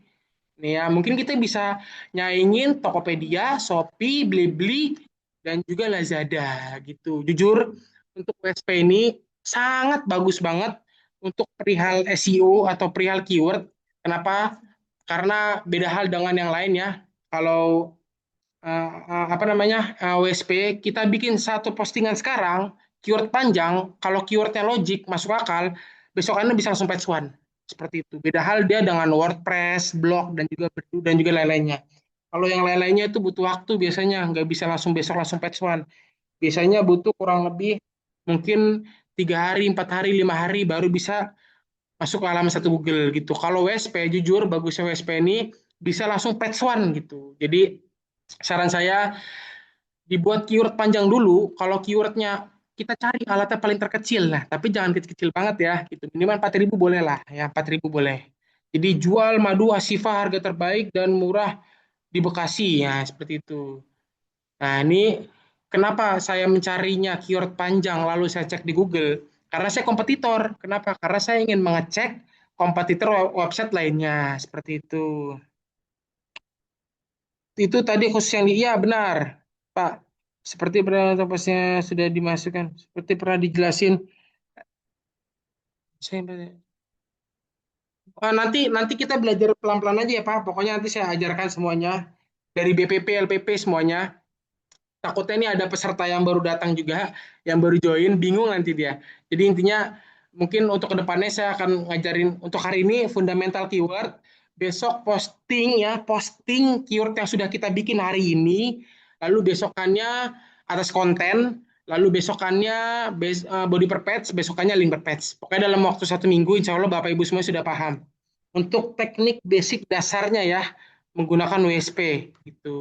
Nih ya, mungkin kita bisa nyaingin Tokopedia, Shopee, Blibli, dan juga Lazada gitu. Jujur, untuk WSP ini sangat bagus banget untuk perihal SEO atau perihal keyword. Kenapa? Karena beda hal dengan yang lain ya. Kalau apa namanya WSP, kita bikin satu postingan sekarang, keyword panjang, kalau keywordnya logik, masuk akal, besokannya bisa langsung patch one. Seperti itu. Beda hal dia dengan WordPress, blog, dan juga lain-lainnya. Kalau yang lain-lainnya itu butuh waktu biasanya, nggak bisa langsung besok langsung patch one. Biasanya butuh kurang lebih mungkin 3 hari, 4 hari, 5 hari baru bisa masuk ke halaman satu Google gitu. Kalau WSP, jujur bagusnya WSP ini bisa langsung patch one gitu. Jadi saran saya dibuat keyword panjang dulu. Kalau keywordnya kita cari alatnya paling terkecil, nah tapi jangan kecil-kecil banget ya. Gitu. Minimal 4.000 boleh lah, ya 4.000 boleh. Jadi jual madu Ashifa harga terbaik dan murah di Bekasi, ya seperti itu. Nah ini kenapa saya mencarinya keyword panjang lalu saya cek di Google? Karena saya kompetitor. Kenapa? Karena saya ingin mengecek kompetitor website lainnya, seperti itu. Itu tadi khusus yang iya benar, Pak. Seperti pernah topasnya sudah dimasukkan, seperti pernah dijelasin. Saya nanti nanti kita belajar pelan-pelan aja ya Pak. Pokoknya nanti saya ajarkan semuanya dari BPP, LPP semuanya. Takutnya ini ada peserta yang baru datang juga, yang baru join, bingung nanti dia. Jadi intinya mungkin untuk kedepannya saya akan ngajarin untuk hari ini fundamental keyword, besok posting ya, posting keyword yang sudah kita bikin hari ini, lalu besokannya atas konten, Lalu besokannya body per patch, besokannya link per patch. Pokoknya dalam waktu 1 minggu, insya Allah Bapak Ibu semua sudah paham. Untuk teknik basic dasarnya ya, menggunakan WSP gitu.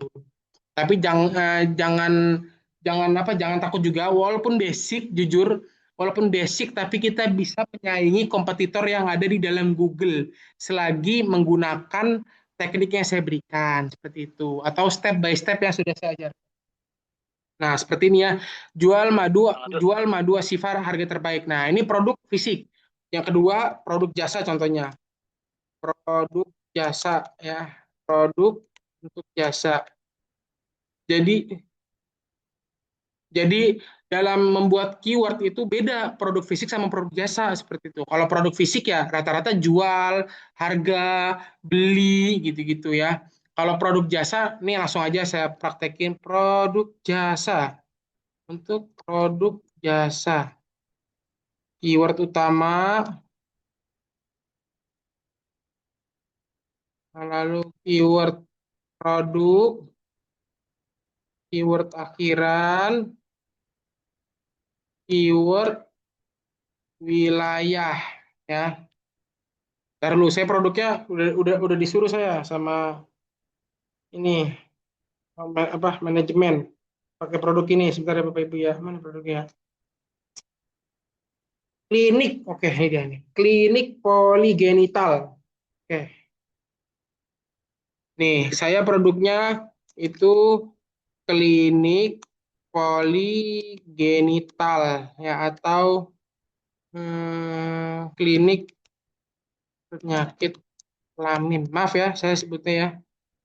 Tapi jangan takut juga, walaupun basic, jujur, walaupun basic, tapi kita bisa menyaingi kompetitor yang ada di dalam Google selagi menggunakan teknik yang saya berikan seperti itu, atau step by step yang sudah saya ajarkan. Nah, seperti ini ya. Jual madu Asifar harga terbaik. Nah, ini produk fisik. Yang kedua, produk jasa contohnya. Produk jasa ya. Produk untuk jasa. Jadi jadi dalam membuat keyword itu beda produk fisik sama produk jasa seperti itu. Kalau produk fisik ya rata-rata jual, harga, beli gitu-gitu ya. Kalau produk jasa, nih langsung aja saya praktekin produk jasa. Untuk produk jasa, keyword utama, lalu keyword produk, keyword akhiran, keyword wilayah, ya. Ntar dulu, saya produknya udah disuruh saya sama ini apa manajemen pakai produk ini. Sebentar ya Bapak Ibu ya, mana produknya? Klinik, oke ini dia nih. Klinik poligenital. Oke, nih saya produknya itu klinik poligenital ya, atau klinik penyakit kelamin. Maaf ya, saya sebutnya ya.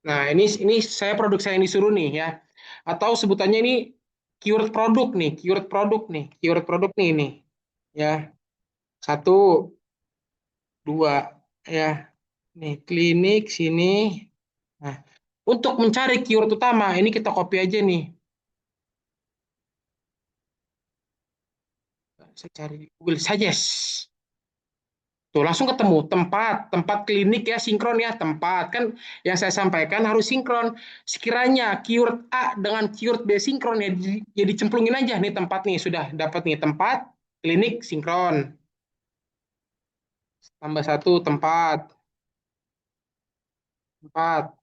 Nah, ini saya produk saya yang disuruh nih ya. Atau sebutannya ini keyword produk nih, keyword produk nih, keyword produk nih ini. Ya, satu, dua, ya. Nih, klinik sini. Nah, untuk mencari keyword utama, ini kita copy aja nih. Saya cari di Google Suggest. Tuh langsung ketemu tempat, tempat klinik ya, sinkron ya, tempat kan yang saya sampaikan harus sinkron. Sekiranya keyword A dengan keyword B sinkron ya, ya dicemplungin aja nih tempat nih sudah dapat nih tempat klinik sinkron. Tambah satu tempat, tempat.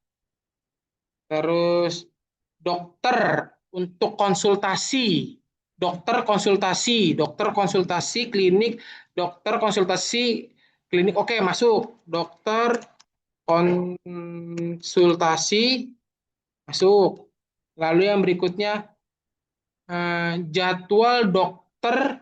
Terus dokter untuk konsultasi, dokter konsultasi klinik, dokter konsultasi klinik. Oke, masuk. Dokter konsultasi masuk. Lalu yang berikutnya jadwal dokter,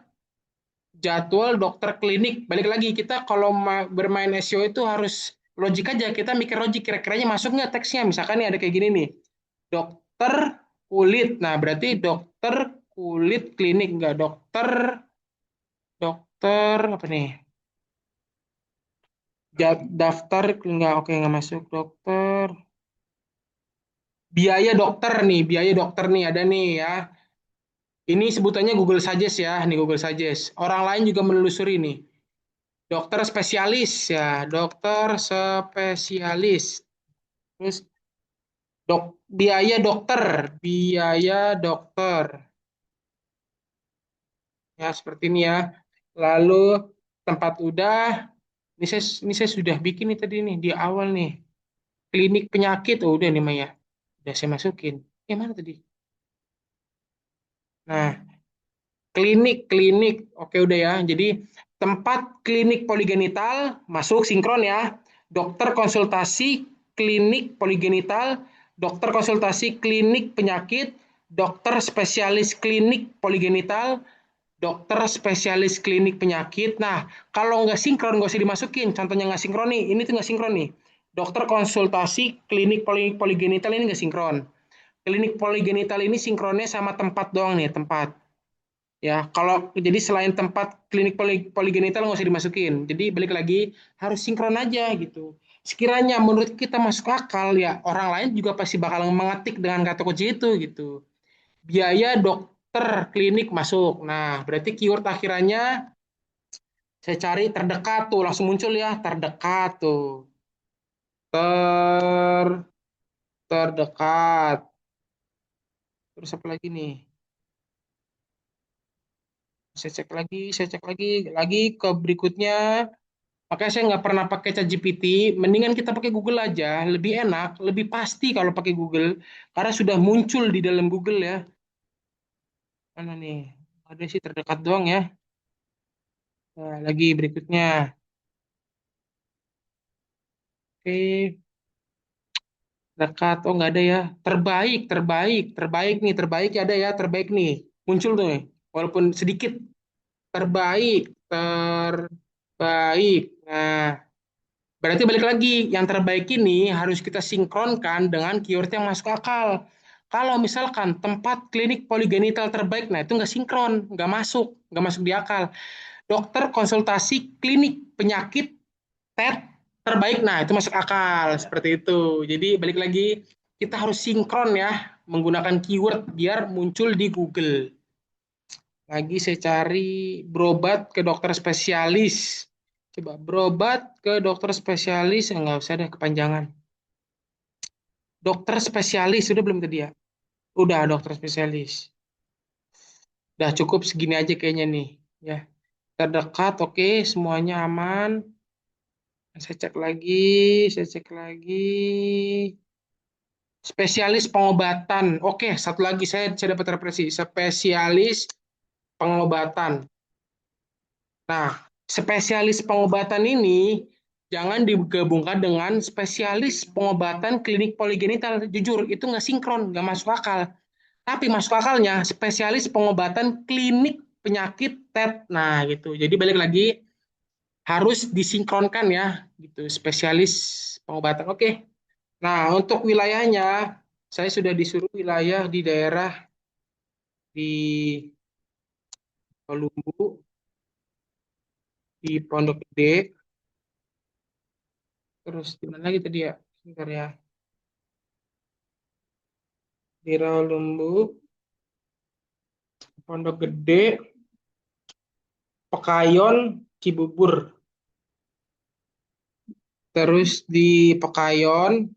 jadwal dokter klinik. Balik lagi kita kalau bermain SEO itu harus logik aja. Kita mikir logik kira-kiranya masuk nggak teksnya. Misalkan nih ada kayak gini nih. Dokter kulit. Nah, berarti dokter kulit klinik nggak dokter dokter apa nih? Daftar nggak, oke nggak masuk dokter. Biaya dokter nih ada nih ya. Ini sebutannya Google Suggest ya, nih Google Suggest. Orang lain juga menelusuri nih. Dokter spesialis ya, dokter spesialis. Terus biaya dokter. Ya, seperti ini ya. Lalu tempat udah, ini saya sudah bikin nih tadi nih di awal nih. Klinik penyakit, oh udah nih Maya. Udah saya masukin. Mana tadi? Nah, klinik. Oke udah ya. Jadi tempat klinik poligenital masuk sinkron ya. Dokter konsultasi klinik poligenital, dokter konsultasi klinik penyakit, dokter spesialis klinik poligenital, dokter spesialis klinik penyakit. Nah, kalau nggak sinkron nggak usah dimasukin. Contohnya nggak sinkron nih, ini tuh nggak sinkron nih. Dokter konsultasi klinik poligenital ini nggak sinkron. Klinik poligenital ini sinkronnya sama tempat doang nih, tempat. Ya, kalau jadi selain tempat klinik poligenital nggak usah dimasukin. Jadi balik lagi harus sinkron aja gitu. Sekiranya menurut kita masuk akal ya orang lain juga pasti bakal mengetik dengan kata kunci itu gitu. Biaya dokter klinik masuk. Nah, berarti keyword akhirannya saya cari terdekat tuh langsung muncul ya terdekat tuh. Ter terdekat. Terus apa lagi nih? Saya cek lagi ke berikutnya. Makanya saya nggak pernah pakai ChatGPT. Mendingan kita pakai Google aja, lebih enak, lebih pasti kalau pakai Google, karena sudah muncul di dalam Google ya. Mana nih? Ada sih terdekat doang ya. Nah, lagi berikutnya. Oke, dekat. Oh nggak ada ya. Terbaik nih, terbaik ya ada ya, terbaik nih. Muncul tuh, nih. Walaupun sedikit. Terbaik. Nah, berarti balik lagi, yang terbaik ini harus kita sinkronkan dengan keyword yang masuk akal. Kalau misalkan tempat klinik poligenital terbaik, nah itu nggak sinkron, nggak masuk di akal. Dokter konsultasi klinik penyakit TET terbaik, nah itu masuk akal seperti itu. Jadi balik lagi, kita harus sinkron ya, menggunakan keyword biar muncul di Google. Lagi saya cari berobat ke dokter spesialis. Coba berobat ke dokter spesialis, nggak usah deh kepanjangan. Dokter spesialis, sudah belum tadi ya? Udah dokter spesialis. Udah cukup segini aja kayaknya nih. Ya, terdekat, oke, semuanya aman. Saya cek lagi, saya cek lagi. Spesialis pengobatan. Oke, satu lagi saya dapat referensi. Spesialis pengobatan. Nah, spesialis pengobatan ini jangan digabungkan dengan spesialis pengobatan klinik poligenital. Jujur, itu nggak sinkron, nggak masuk akal. Tapi masuk akalnya spesialis pengobatan klinik penyakit TET. Nah, gitu. Jadi balik lagi harus disinkronkan ya, gitu. Spesialis pengobatan. Oke. Nah, untuk wilayahnya saya sudah disuruh wilayah di daerah di Kolumbu, di Pondok Gede, terus di mana lagi tadi ya? Sebentar ya. Di Rawalumbu, Pondok Gede, Pekayon, Cibubur. Terus di Pekayon,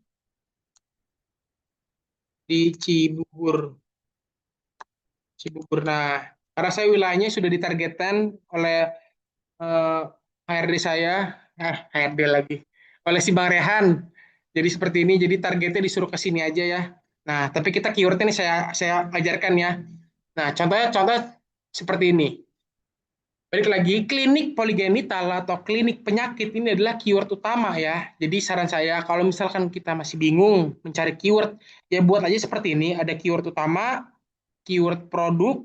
di Cibubur. Cibubur. Nah, karena saya wilayahnya sudah ditargetkan oleh eh, HRD saya, HRD lagi, oleh si Bang Rehan. Jadi seperti ini, jadi targetnya disuruh ke sini aja ya. Nah, tapi kita keywordnya ini saya ajarkan ya. Nah, contoh seperti ini. Balik lagi, klinik poligenital atau klinik penyakit ini adalah keyword utama ya. Jadi saran saya, kalau misalkan kita masih bingung mencari keyword, ya buat aja seperti ini. Ada keyword utama, keyword produk,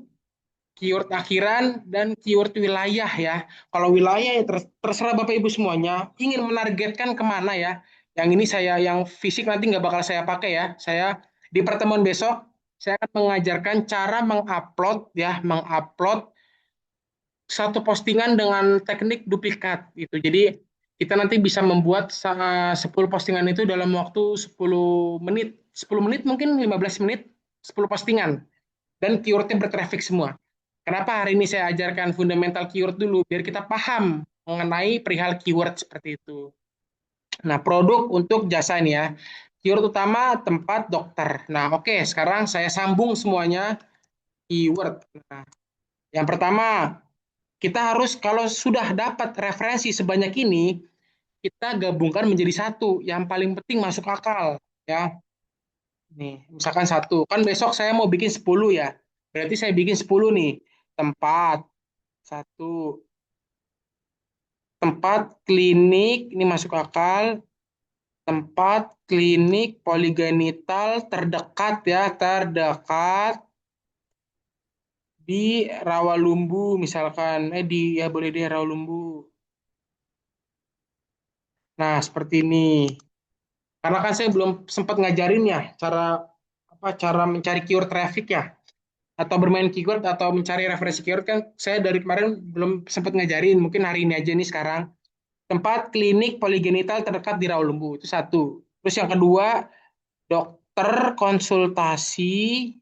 keyword akhiran, dan keyword wilayah ya. Kalau wilayah ya terserah Bapak Ibu semuanya, ingin menargetkan kemana ya. Yang ini saya, yang fisik nanti nggak bakal saya pakai ya. Saya di pertemuan besok, saya akan mengajarkan cara mengupload ya, mengupload satu postingan dengan teknik duplikat gitu. Jadi kita nanti bisa membuat 10 postingan itu dalam waktu 10 menit. 10 menit mungkin 15 menit, 10 postingan. Dan keywordnya bertraffic semua. Kenapa hari ini saya ajarkan fundamental keyword dulu? Biar kita paham mengenai perihal keyword seperti itu. Nah, produk untuk jasa ini ya. Keyword utama tempat dokter. Nah, oke, sekarang saya sambung semuanya keyword. Nah, yang pertama, kita harus kalau sudah dapat referensi sebanyak ini, kita gabungkan menjadi satu. Yang paling penting masuk akal, ya. Nih, misalkan satu. Kan besok saya mau bikin 10 ya. Berarti saya bikin 10 nih. Tempat satu, tempat klinik ini masuk akal. Tempat klinik poligenital terdekat ya, terdekat di Rawalumbu misalkan. Di ya boleh di Rawalumbu. Nah, seperti ini. Karena kan saya belum sempat ngajarin ya cara mencari keyword traffic ya, atau bermain keyword atau mencari referensi keyword kan saya dari kemarin belum sempat ngajarin. Mungkin hari ini aja nih sekarang. Tempat klinik poligenital terdekat di Rawalumbu itu satu. Terus yang kedua, dokter konsultasi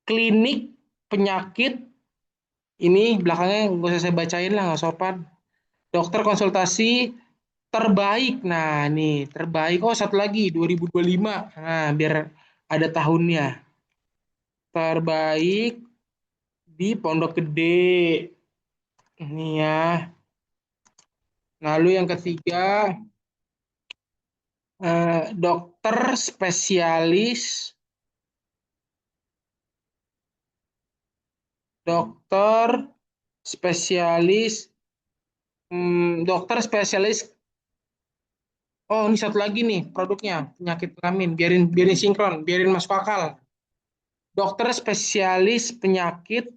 klinik penyakit ini belakangnya nggak usah saya bacain lah nggak sopan. Dokter konsultasi terbaik. Nah, nih terbaik. Oh, satu lagi 2025. Nah, biar ada tahunnya. Terbaik di Pondok Gede. Ini ya. Lalu yang ketiga, dokter spesialis, dokter spesialis, dokter spesialis. Oh, ini satu lagi nih produknya, penyakit kelamin. Biarin biarin sinkron, biarin masuk akal. Dokter spesialis penyakit.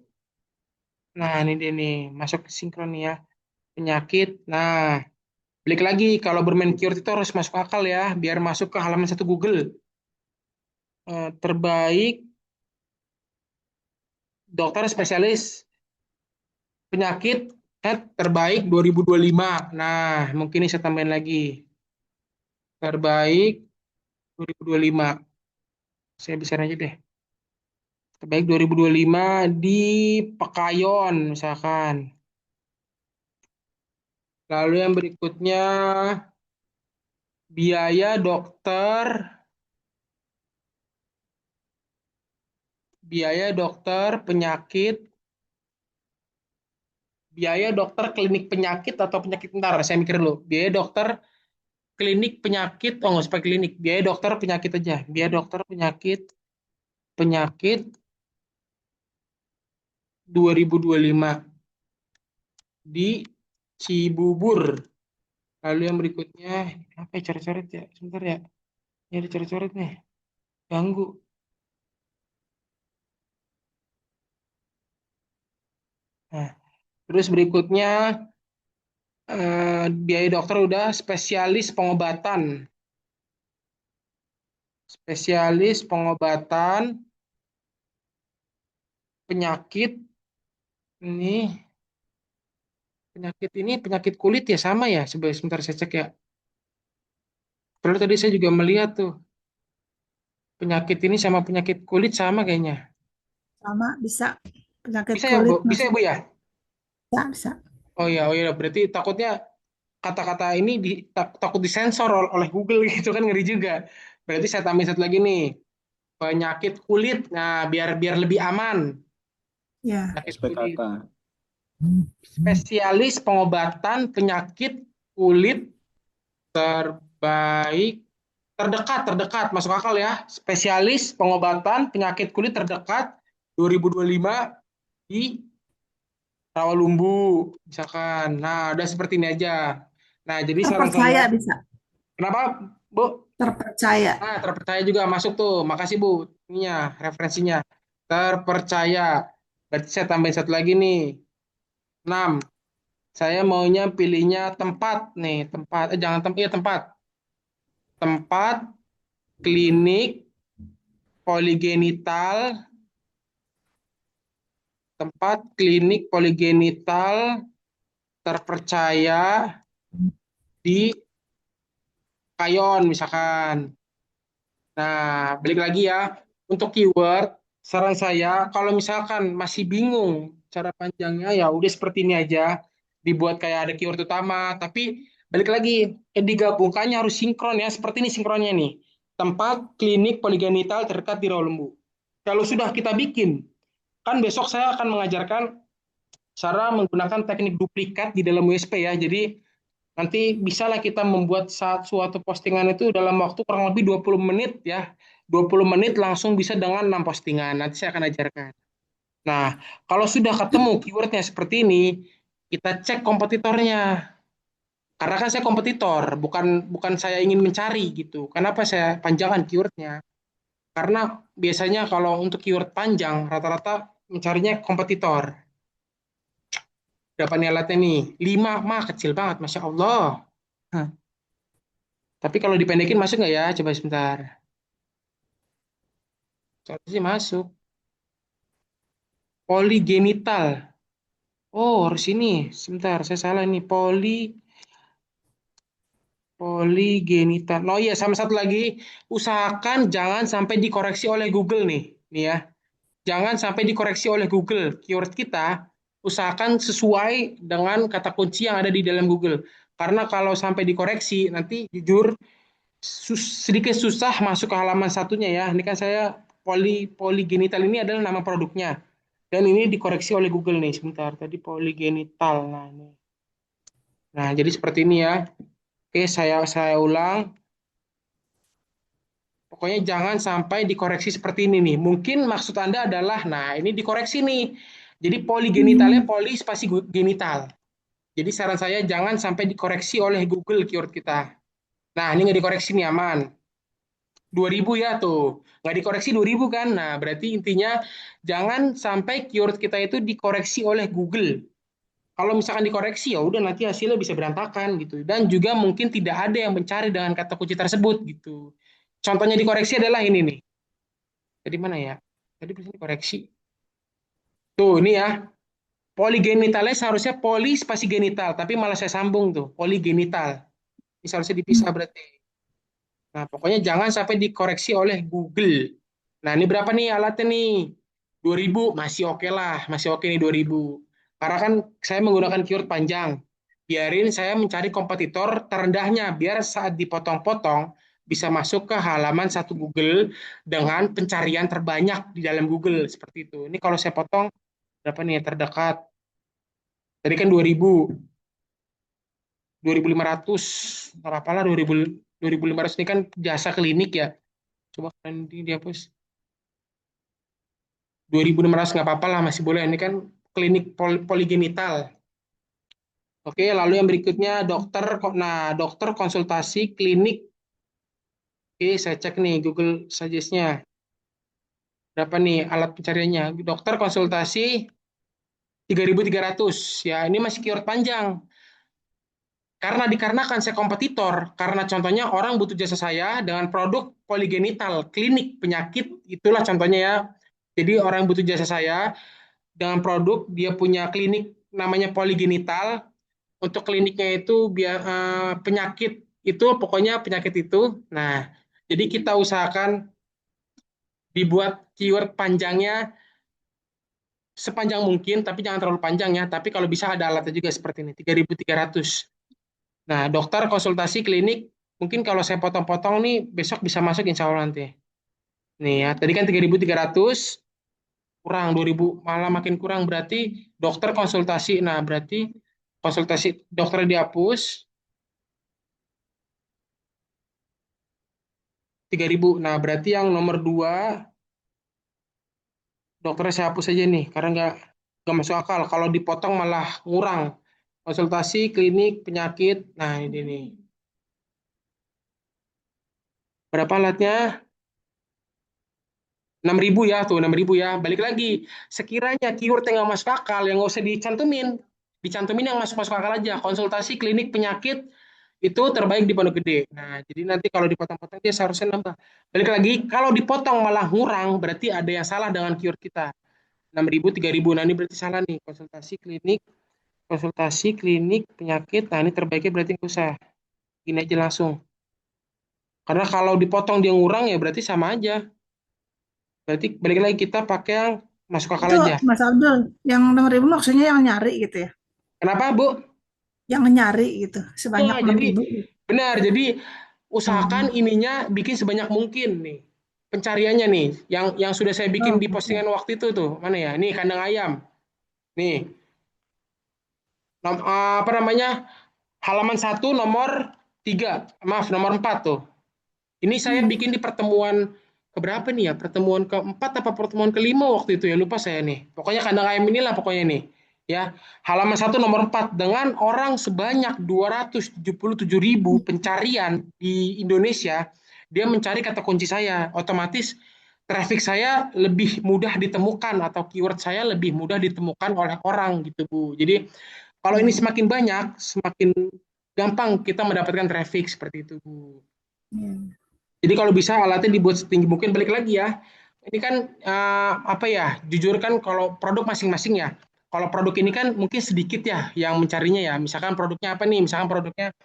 Nah, ini dia nih, masuk ke sinkron nih ya. Penyakit. Nah, balik lagi kalau bermain keyword itu harus masuk akal ya, biar masuk ke halaman satu Google. Terbaik dokter spesialis penyakit terbaik 2025. Nah, mungkin ini saya tambahin lagi. Terbaik 2025. Saya bisa aja deh. Terbaik 2025 di Pekayon misalkan. Lalu yang berikutnya biaya dokter, penyakit, biaya dokter klinik penyakit atau penyakit, ntar saya mikir dulu. Biaya dokter klinik penyakit, oh nggak usah pakai klinik, biaya dokter penyakit aja. Biaya dokter penyakit, penyakit 2025 di Cibubur. Lalu yang berikutnya apa ya, coret-coret ya? Sebentar ya. Ini ada coret-coret nih. Ganggu. Nah, terus berikutnya biaya dokter udah spesialis pengobatan. Spesialis pengobatan penyakit ini, penyakit kulit ya sama ya. Sebentar saya cek ya. Terus tadi saya juga melihat tuh penyakit ini sama penyakit kulit sama kayaknya. Sama bisa penyakit Bisa ya, Bu? kulit Bisa ya, masuk. Bu ya? Bisa, bisa. Oh iya, berarti takutnya kata-kata ini takut disensor oleh Google gitu kan, ngeri juga. Berarti saya tambahin satu lagi nih, penyakit kulit. Nah, biar biar lebih aman. Ya. Penyakit kulit. SPKK. Spesialis pengobatan penyakit kulit terbaik terdekat masuk akal ya. Spesialis pengobatan penyakit kulit terdekat 2025 di Rawalumbu misalkan. Nah, udah seperti ini aja. Nah, jadi saran saya, Terpercaya bisa. kenapa, Bu? Terpercaya. Nah, terpercaya juga masuk tuh. Makasih, Bu. Ininya, referensinya. Terpercaya. Berarti saya tambahin satu lagi nih. 6. Saya maunya pilihnya tempat nih, tempat. Jangan tempat, iya tempat. Tempat klinik poligenital, tempat klinik poligenital terpercaya di Kayon misalkan. Nah, balik lagi ya. Untuk keyword, saran saya kalau misalkan masih bingung cara panjangnya ya udah seperti ini aja. Dibuat kayak ada keyword utama, tapi balik lagi digabungkannya harus sinkron ya. Seperti ini sinkronnya nih. Tempat klinik poligenital terdekat di Rawalumbu. Kalau sudah kita bikin, kan besok saya akan mengajarkan cara menggunakan teknik duplikat di dalam USP ya. Jadi nanti bisalah kita membuat suatu postingan itu dalam waktu kurang lebih 20 menit ya. 20 menit langsung bisa dengan 6 postingan. Nanti saya akan ajarkan. Nah, kalau sudah ketemu keywordnya seperti ini, kita cek kompetitornya. Karena kan saya kompetitor, bukan bukan saya ingin mencari gitu. Kenapa saya panjangkan keywordnya? Karena biasanya kalau untuk keyword panjang, rata-rata mencarinya kompetitor. Berapa nih alatnya nih? 5 mah kecil banget, Masya Allah. Hah. Tapi kalau dipendekin masuk nggak ya? Coba sebentar. Seharusnya sih masuk. Poligenital. Oh, harus ini. Sebentar, saya salah nih. Poligenital. Oh iya, sama satu lagi. Usahakan jangan sampai dikoreksi oleh Google nih. Nih ya. Jangan sampai dikoreksi oleh Google. Keyword kita usahakan sesuai dengan kata kunci yang ada di dalam Google. Karena kalau sampai dikoreksi, nanti jujur sedikit susah masuk ke halaman satunya ya. Ini kan saya poligenital ini adalah nama produknya. Dan ini dikoreksi oleh Google nih, sebentar. Tadi polygenital. Nah, ini. Nah, jadi seperti ini ya. Oke, saya ulang. Pokoknya jangan sampai dikoreksi seperti ini nih. Mungkin maksud Anda adalah, nah ini dikoreksi nih. Jadi polygenitalnya Hmm. poli spasi genital. Jadi saran saya jangan sampai dikoreksi oleh Google keyword kita. Nah, ini nggak dikoreksi nih aman. 2000 ya tuh. Nggak dikoreksi 2000 kan? Nah, berarti intinya jangan sampai keyword kita itu dikoreksi oleh Google. Kalau misalkan dikoreksi ya udah nanti hasilnya bisa berantakan gitu. Dan juga mungkin tidak ada yang mencari dengan kata kunci tersebut gitu. Contohnya dikoreksi adalah ini nih. Tadi mana ya? Tadi di sini koreksi. Tuh, ini ya. Poligenitalnya seharusnya poli spasi genital, tapi malah saya sambung tuh, poligenital. Ini seharusnya dipisah berarti. Nah, pokoknya jangan sampai dikoreksi oleh Google. Nah, ini berapa nih alatnya nih? 2000 masih oke lah, masih oke nih 2000. Karena kan saya menggunakan keyword panjang. Biarin saya mencari kompetitor terendahnya, biar saat dipotong-potong bisa masuk ke halaman satu Google dengan pencarian terbanyak di dalam Google seperti itu. Ini kalau saya potong berapa nih yang terdekat? Tadi kan 2000, 2500. Nggak apa-apa lah 2000, 2500 ini kan jasa klinik ya. Coba kan ini dihapus. 2600 nggak apa-apa lah masih boleh. Ini kan klinik poligenital. Oke, lalu yang berikutnya dokter. Nah, dokter konsultasi klinik. Oke, saya cek nih Google Suggest-nya. Berapa nih alat pencariannya? Dokter konsultasi 3300. Ya, ini masih keyword panjang. Karena dikarenakan saya kompetitor, karena contohnya orang butuh jasa saya dengan produk poligenital, klinik penyakit, itulah contohnya ya. Jadi orang butuh jasa saya dengan produk, dia punya klinik namanya poligenital, untuk kliniknya itu biar penyakit itu, pokoknya penyakit itu. Nah, jadi kita usahakan dibuat keyword panjangnya sepanjang mungkin, tapi jangan terlalu panjang ya. Tapi kalau bisa ada alatnya juga seperti ini, 3300. Nah, dokter konsultasi klinik, mungkin kalau saya potong-potong nih, besok bisa masuk insya Allah nanti. Nih ya, tadi kan 3300 kurang 2000, malah makin kurang berarti dokter konsultasi. Nah, berarti konsultasi dokter dihapus 3000. Nah, berarti yang nomor 2 dokternya saya hapus aja nih, karena nggak masuk akal. Kalau dipotong malah ngurang. Konsultasi klinik penyakit. Nah, ini nih. Berapa alatnya? 6.000 ya, tuh 6.000 ya. Balik lagi, sekiranya keyword yang nggak masuk akal, yang nggak usah dicantumin. Dicantumin yang masuk-masuk akal aja. Konsultasi klinik penyakit itu terbaik di Pondok Gede. Nah, jadi nanti kalau dipotong-potong dia seharusnya nambah. Balik lagi, kalau dipotong malah ngurang, berarti ada yang salah dengan keyword kita. 6.000, 3.000. Nah, ini berarti salah nih. Konsultasi klinik penyakit. Nah, ini terbaiknya berarti nggak usah. Gini aja langsung. Karena kalau dipotong dia ngurang ya berarti sama aja. Berarti balik lagi kita pakai yang masuk akal Itu aja. Mas Abdul, yang 6.000 maksudnya yang nyari gitu ya? Kenapa, Bu? Yang nyari gitu, sebanyak Ya, enam jadi ribu. benar. Jadi usahakan Oh, ininya bikin sebanyak mungkin nih. Pencariannya nih, yang sudah saya bikin oh, di gitu. postingan waktu itu tuh, mana ya? Nih kandang ayam. Nih, apa namanya? Halaman satu nomor 3, maaf nomor 4 tuh. Ini saya Hmm. bikin di pertemuan keberapa nih ya? Pertemuan keempat apa pertemuan kelima waktu itu ya? Lupa saya nih. Pokoknya kandang ayam inilah pokoknya nih. Ya, halaman satu nomor 4 dengan orang sebanyak 277.000 pencarian di Indonesia, dia mencari kata kunci saya. Otomatis traffic saya lebih mudah ditemukan atau keyword saya lebih mudah ditemukan oleh orang gitu, Bu. Jadi kalau ini Hmm. semakin banyak, semakin gampang kita mendapatkan traffic seperti itu, Bu. Hmm. Jadi kalau bisa alatnya dibuat setinggi mungkin, balik lagi ya. Ini kan apa ya? Jujur kan kalau produk masing-masing ya. Kalau produk ini kan mungkin sedikit ya yang mencarinya ya. Misalkan produknya apa nih? Misalkan produknya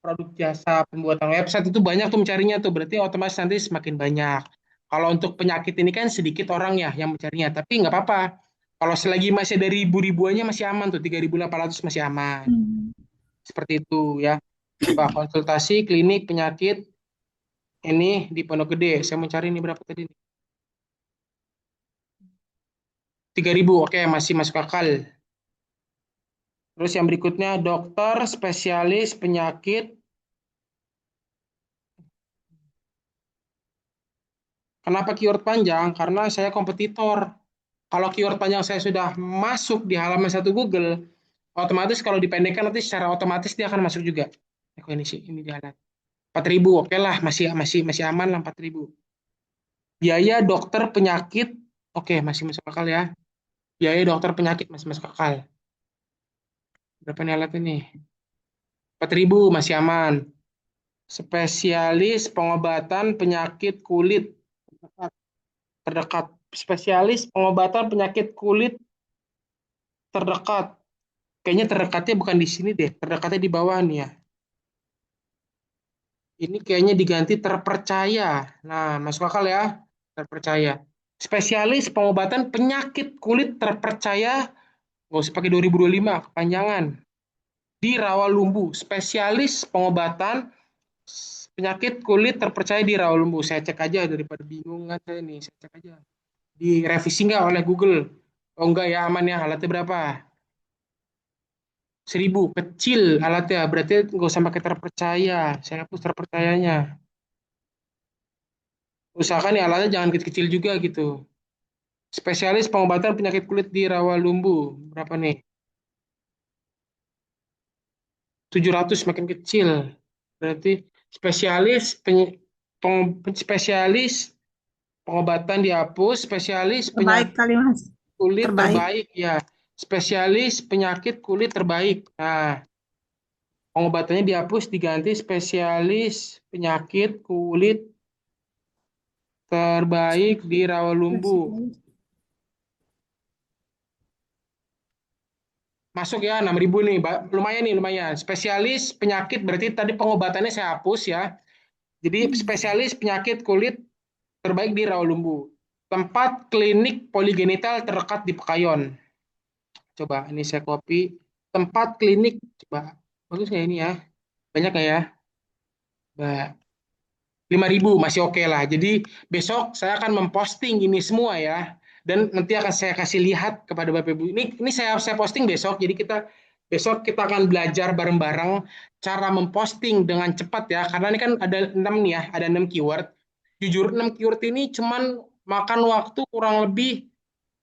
produk jasa pembuatan website itu banyak tuh mencarinya tuh. Berarti otomatis nanti semakin banyak. Kalau untuk penyakit ini kan sedikit orang ya yang mencarinya. Tapi nggak apa-apa. Kalau selagi masih dari ribu-ribuannya masih aman tuh. 3.800 masih aman. Hmm. Seperti itu ya. Coba konsultasi klinik penyakit ini di Pondok Gede. Saya mencari ini berapa tadi nih? 3.000, oke, masih masuk akal. Terus yang berikutnya dokter spesialis penyakit. Kenapa keyword panjang? Karena saya kompetitor. Kalau keyword panjang saya sudah masuk di halaman satu Google, otomatis kalau dipendekkan nanti secara otomatis dia akan masuk juga. Aku ini sih, ini dia. 4.000, oke lah, masih masih masih aman lah 4.000. Biaya dokter penyakit, oke, masih masuk akal ya. Biaya dokter penyakit masih masuk akal. Berapa nih alat ini? 4.000 masih aman. Spesialis pengobatan penyakit kulit terdekat. Spesialis pengobatan penyakit kulit terdekat. Kayaknya terdekatnya bukan di sini deh. Terdekatnya di bawah nih ya. Ini kayaknya diganti terpercaya. Nah, masuk akal ya. Terpercaya. Spesialis pengobatan penyakit kulit terpercaya. Nggak usah pakai 2025, kepanjangan. Di Rawalumbu. Spesialis pengobatan penyakit kulit terpercaya di Rawalumbu. Saya cek aja daripada bingung kan saya nih. Saya cek aja. Direvisi nggak oleh Google? Oh enggak ya, aman ya. Alatnya berapa? 1.000. Kecil alatnya. Berarti nggak usah pakai terpercaya. Saya hapus terpercayanya. Usahakan ya alatnya jangan kecil-kecil juga gitu. Spesialis pengobatan penyakit kulit di Rawalumbu. Berapa nih? 700, makin kecil. Berarti spesialis spesialis pengobatan dihapus, spesialis Terbaik penyakit kali Mas. kulit Terbaik. terbaik ya. Spesialis penyakit kulit terbaik. Nah, pengobatannya dihapus diganti spesialis penyakit kulit terbaik di Rawalumbu. Masuk ya 6.000 nih, lumayan nih lumayan. Spesialis penyakit berarti tadi pengobatannya saya hapus ya. Jadi spesialis penyakit kulit terbaik di Rawalumbu. Tempat klinik poligenital terdekat di Pekayon. Coba ini saya copy. Tempat klinik, coba bagus nggak ini ya? Banyak nggak ya? 5.000 masih oke lah. Jadi besok saya akan memposting ini semua ya. Dan nanti akan saya kasih lihat kepada Bapak Ibu. Ini saya posting besok. Jadi besok kita akan belajar bareng-bareng cara memposting dengan cepat ya. Karena ini kan ada 6 nih ya, ada 6 keyword. Jujur 6 keyword ini cuman makan waktu kurang lebih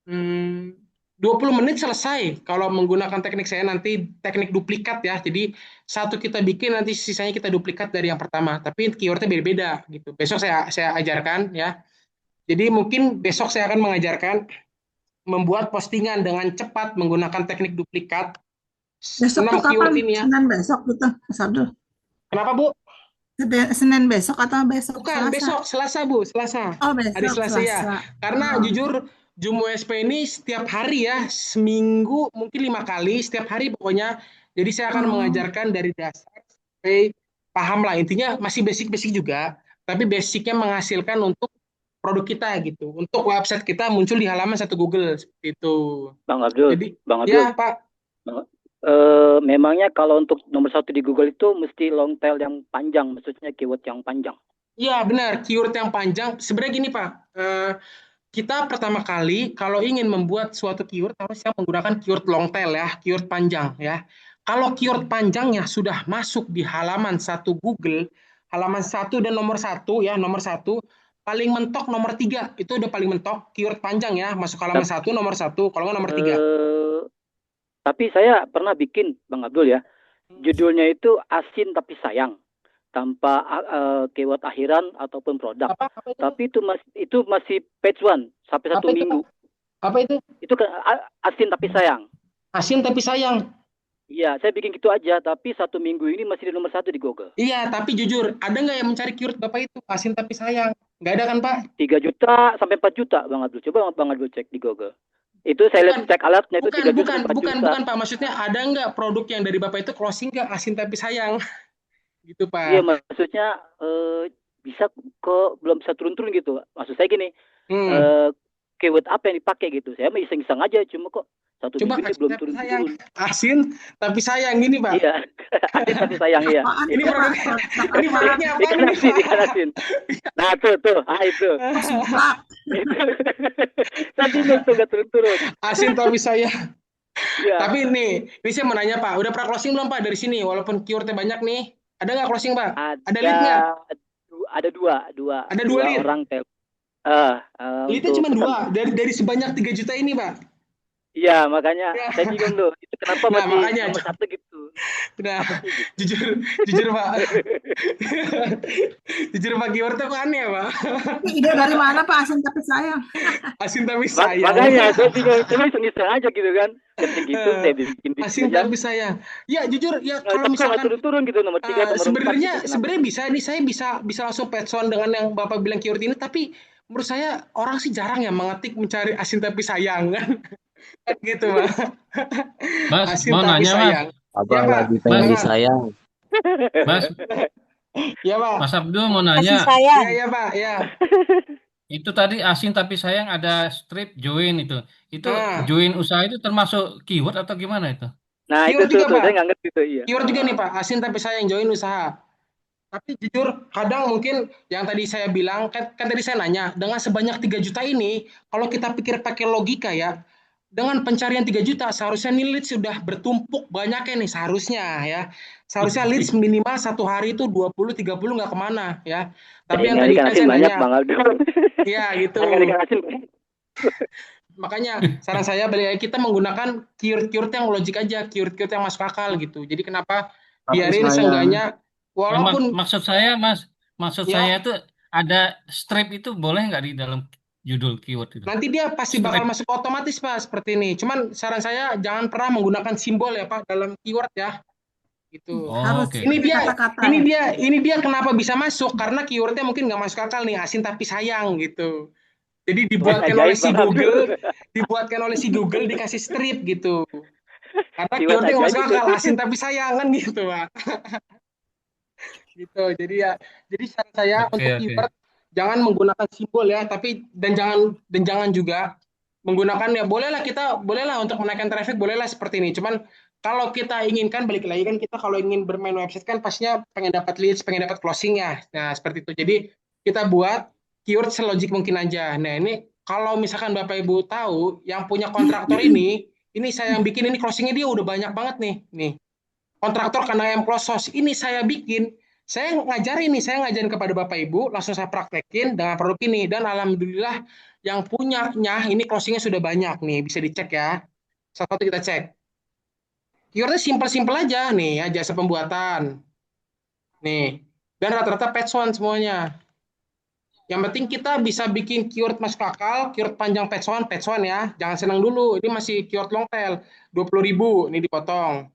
20 menit selesai kalau menggunakan teknik saya nanti teknik duplikat ya. Jadi satu kita bikin nanti sisanya kita duplikat dari yang pertama. Tapi keywordnya beda-beda gitu. Besok saya ajarkan ya. Jadi mungkin besok saya akan mengajarkan membuat postingan dengan cepat menggunakan teknik duplikat. Besok tuh 6 kapan? keyword ini ya. Senin besok gitu, Mas Abdul. Kenapa Bu? Senin besok atau besok Bukan, Selasa? besok Selasa Bu, Selasa. Oh, Hari besok Selasa ya. Selasa. Karena Oh, jujur Zoom USP ini setiap hari ya, seminggu mungkin 5 kali, setiap hari pokoknya. Jadi saya akan oh. mengajarkan dari dasar sampai paham lah. Intinya masih basic-basic juga, tapi basicnya menghasilkan untuk produk kita gitu. Untuk website kita muncul di halaman satu Google seperti itu. Bang Abdul, Jadi Bang Abdul, ya Pak, Bang- memangnya kalau untuk nomor satu di Google itu mesti long tail yang panjang, maksudnya keyword yang panjang. ya benar, keyword yang panjang. Sebenarnya gini Pak, kita pertama kali kalau ingin membuat suatu keyword harusnya menggunakan keyword long tail ya, keyword panjang ya. Kalau keyword panjangnya sudah masuk di halaman satu Google, halaman satu dan nomor satu ya, nomor satu, paling mentok nomor tiga, itu udah paling mentok keyword panjang ya, masuk halaman Tapi, satu, nomor satu, kalau nggak nomor tiga. eh, tapi saya pernah bikin, Bang Abdul ya, judulnya itu asin tapi sayang, tanpa keyword akhiran ataupun produk. Apa itu? Tapi itu masih page one sampai Apa satu itu? minggu. Apa itu? Itu kan asin tapi sayang. Asin tapi sayang. Iya, saya bikin gitu aja, tapi satu minggu ini masih di nomor satu di Google. Iya, tapi jujur, ada nggak yang mencari keyword Bapak itu? Asin tapi sayang. Nggak ada kan, Pak? 3 juta sampai 4 juta, Bang Abdul. Coba Bang Abdul cek di Google. Itu saya lihat Bukan, cek alatnya itu bukan, 3 juta bukan, sampai 4 bukan, juta. bukan, Pak. Maksudnya ada nggak produk yang dari Bapak itu closing nggak asin tapi sayang? Gitu, Iya, Pak. maksudnya bisa belum bisa turun-turun gitu. Maksud saya gini, Hmm. eh, keyword apa yang dipakai gitu. Saya mah iseng-iseng aja, cuma kok satu Coba minggu ini asin belum tapi sayang. turun-turun. Asin tapi sayang gini, Pak. Iya, asin tapi sayang ya. Apaan Ini itu Pak? produknya, Produk ini apa? produknya apaan Ikan ini, asin, Pak? ikan asin. Nah tuh, itu. Oh, sumpah. Itu. Saya bingung tuh gak turun-turun. Asin tapi sayang. Iya, Tapi ini saya mau nanya Pak, udah pernah closing belum Pak dari sini? Walaupun keywordnya banyak nih, ada nggak closing Pak? Ada ada lead nggak? ada Ada dua dua lead. orang Leadnya untuk cuma pesan. dua dari sebanyak 3 juta ini Pak. Iya, makanya Ya. saya bingung tuh. Itu kenapa Nah masih makanya, nomor satu gitu? nah Apa sih gitu? jujur jujur Pak, jujur Pak keywordnya kok aneh ya Pak. Ini ide dari mana Pak? Asin tapi sayang. Asin tapi sayang. Makanya saya bingung, cuma iseng-iseng aja gitu kan. Ketik gitu, saya bikin bisnis Asin aja. tapi sayang. Ya jujur ya Nah, kalau tapi kok nggak misalkan turun-turun gitu, nomor 3 ke nomor 4 gitu. Kenapa sebenarnya tuh? bisa nih saya bisa langsung patchon dengan yang Bapak bilang keyword ini, tapi menurut saya orang sih jarang ya mengetik mencari asin tapi sayang kan. Kan gitu Pak. Mas, Asin mau tapi nanya Mas, sayang. Ya Abang Pak, lagi pengen Mas, silakan. disayang. Mas, Ya Pak. Mas Abdul mau Kasih nanya. sayang. Ya Pak, ya. Itu tadi asin tapi sayang ada strip join itu. Itu Nah, join usaha itu termasuk keyword atau gimana itu? Nah, itu keyword juga tuh Pak. saya nggak ngerti tuh, iya. Keyword juga nih Pak, asin tapi sayang join usaha. Tapi jujur, kadang mungkin yang tadi saya bilang, kan tadi saya nanya, dengan sebanyak 3 juta ini, kalau kita pikir pakai logika ya, dengan pencarian 3 juta, seharusnya nih leads sudah bertumpuk banyaknya nih, seharusnya ya. Seharusnya leads minimal satu hari itu 20-30 nggak kemana ya. Ya, Tapi yang ini tadi ikan kan asin saya banyak, nanya, Bang Aldo. ya Makan gitu. ikan asin. Makanya saran saya balik lagi kita menggunakan keyword-keyword yang logik aja, keyword-keyword yang masuk akal gitu. Jadi kenapa Tapi biarin sayang. seenggaknya walaupun Maksud saya Mas, maksud saya ya itu ada strip itu boleh nggak di dalam judul keyword itu? nanti dia pasti bakal Strip. masuk otomatis Pak seperti ini. Cuman saran saya jangan pernah menggunakan simbol ya Pak dalam keyword ya. Gitu. Oh, Harus oke. Ini pakai dia kata-kata ini ya. dia ini dia kenapa bisa masuk karena keywordnya mungkin nggak masuk akal nih asin tapi sayang gitu. Jadi Wah, dibuatkan oleh ajaib si Bang Aldo. Google dikasih strip gitu. Karena Keyword keywordnya nggak ajaib masuk itu. akal asin tapi sayang kan gitu Pak. Gitu. Jadi saran saya Oke, untuk oke. keyword jangan menggunakan simbol ya, tapi dan jangan juga menggunakan ya bolehlah untuk menaikkan traffic bolehlah seperti ini. Cuman kalau kita inginkan balik lagi kan kita kalau ingin bermain website kan pastinya pengen dapat leads, pengen dapat closing ya. Nah, seperti itu. Jadi kita buat keyword selogik mungkin aja. Nah, ini kalau misalkan Bapak Ibu tahu yang punya kontraktor ini saya yang bikin ini closingnya dia udah banyak banget nih. Nih, kontraktor karena yang klosos ini saya ngajarin kepada Bapak Ibu langsung saya praktekin dengan produk ini dan alhamdulillah yang punyanya ini closingnya sudah banyak nih bisa dicek ya satu-satu kita cek keywordnya simpel-simpel aja nih ya jasa pembuatan nih dan rata-rata page one semuanya yang penting kita bisa bikin keyword masuk akal keyword panjang page one ya jangan senang dulu ini masih keyword long tail 20.000 ini dipotong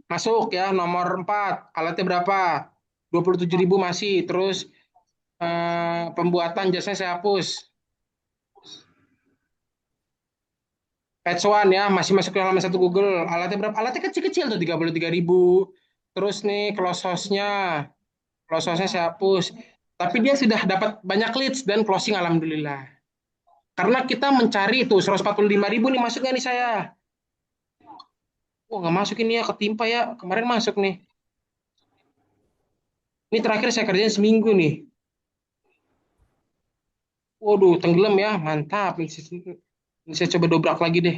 masuk ya nomor 4 alatnya berapa 27.000 masih terus pembuatan jasanya saya hapus patch one ya masih masuk ke halaman satu Google alatnya berapa alatnya kecil-kecil tuh 33.000 terus nih close hostnya saya hapus tapi dia sudah dapat banyak leads dan closing alhamdulillah karena kita mencari itu 145.000 nih masuknya nih saya nggak masuk ini ya ketimpa ya kemarin masuk nih ini terakhir saya kerjain seminggu nih waduh tenggelam ya mantap ini saya coba dobrak lagi deh.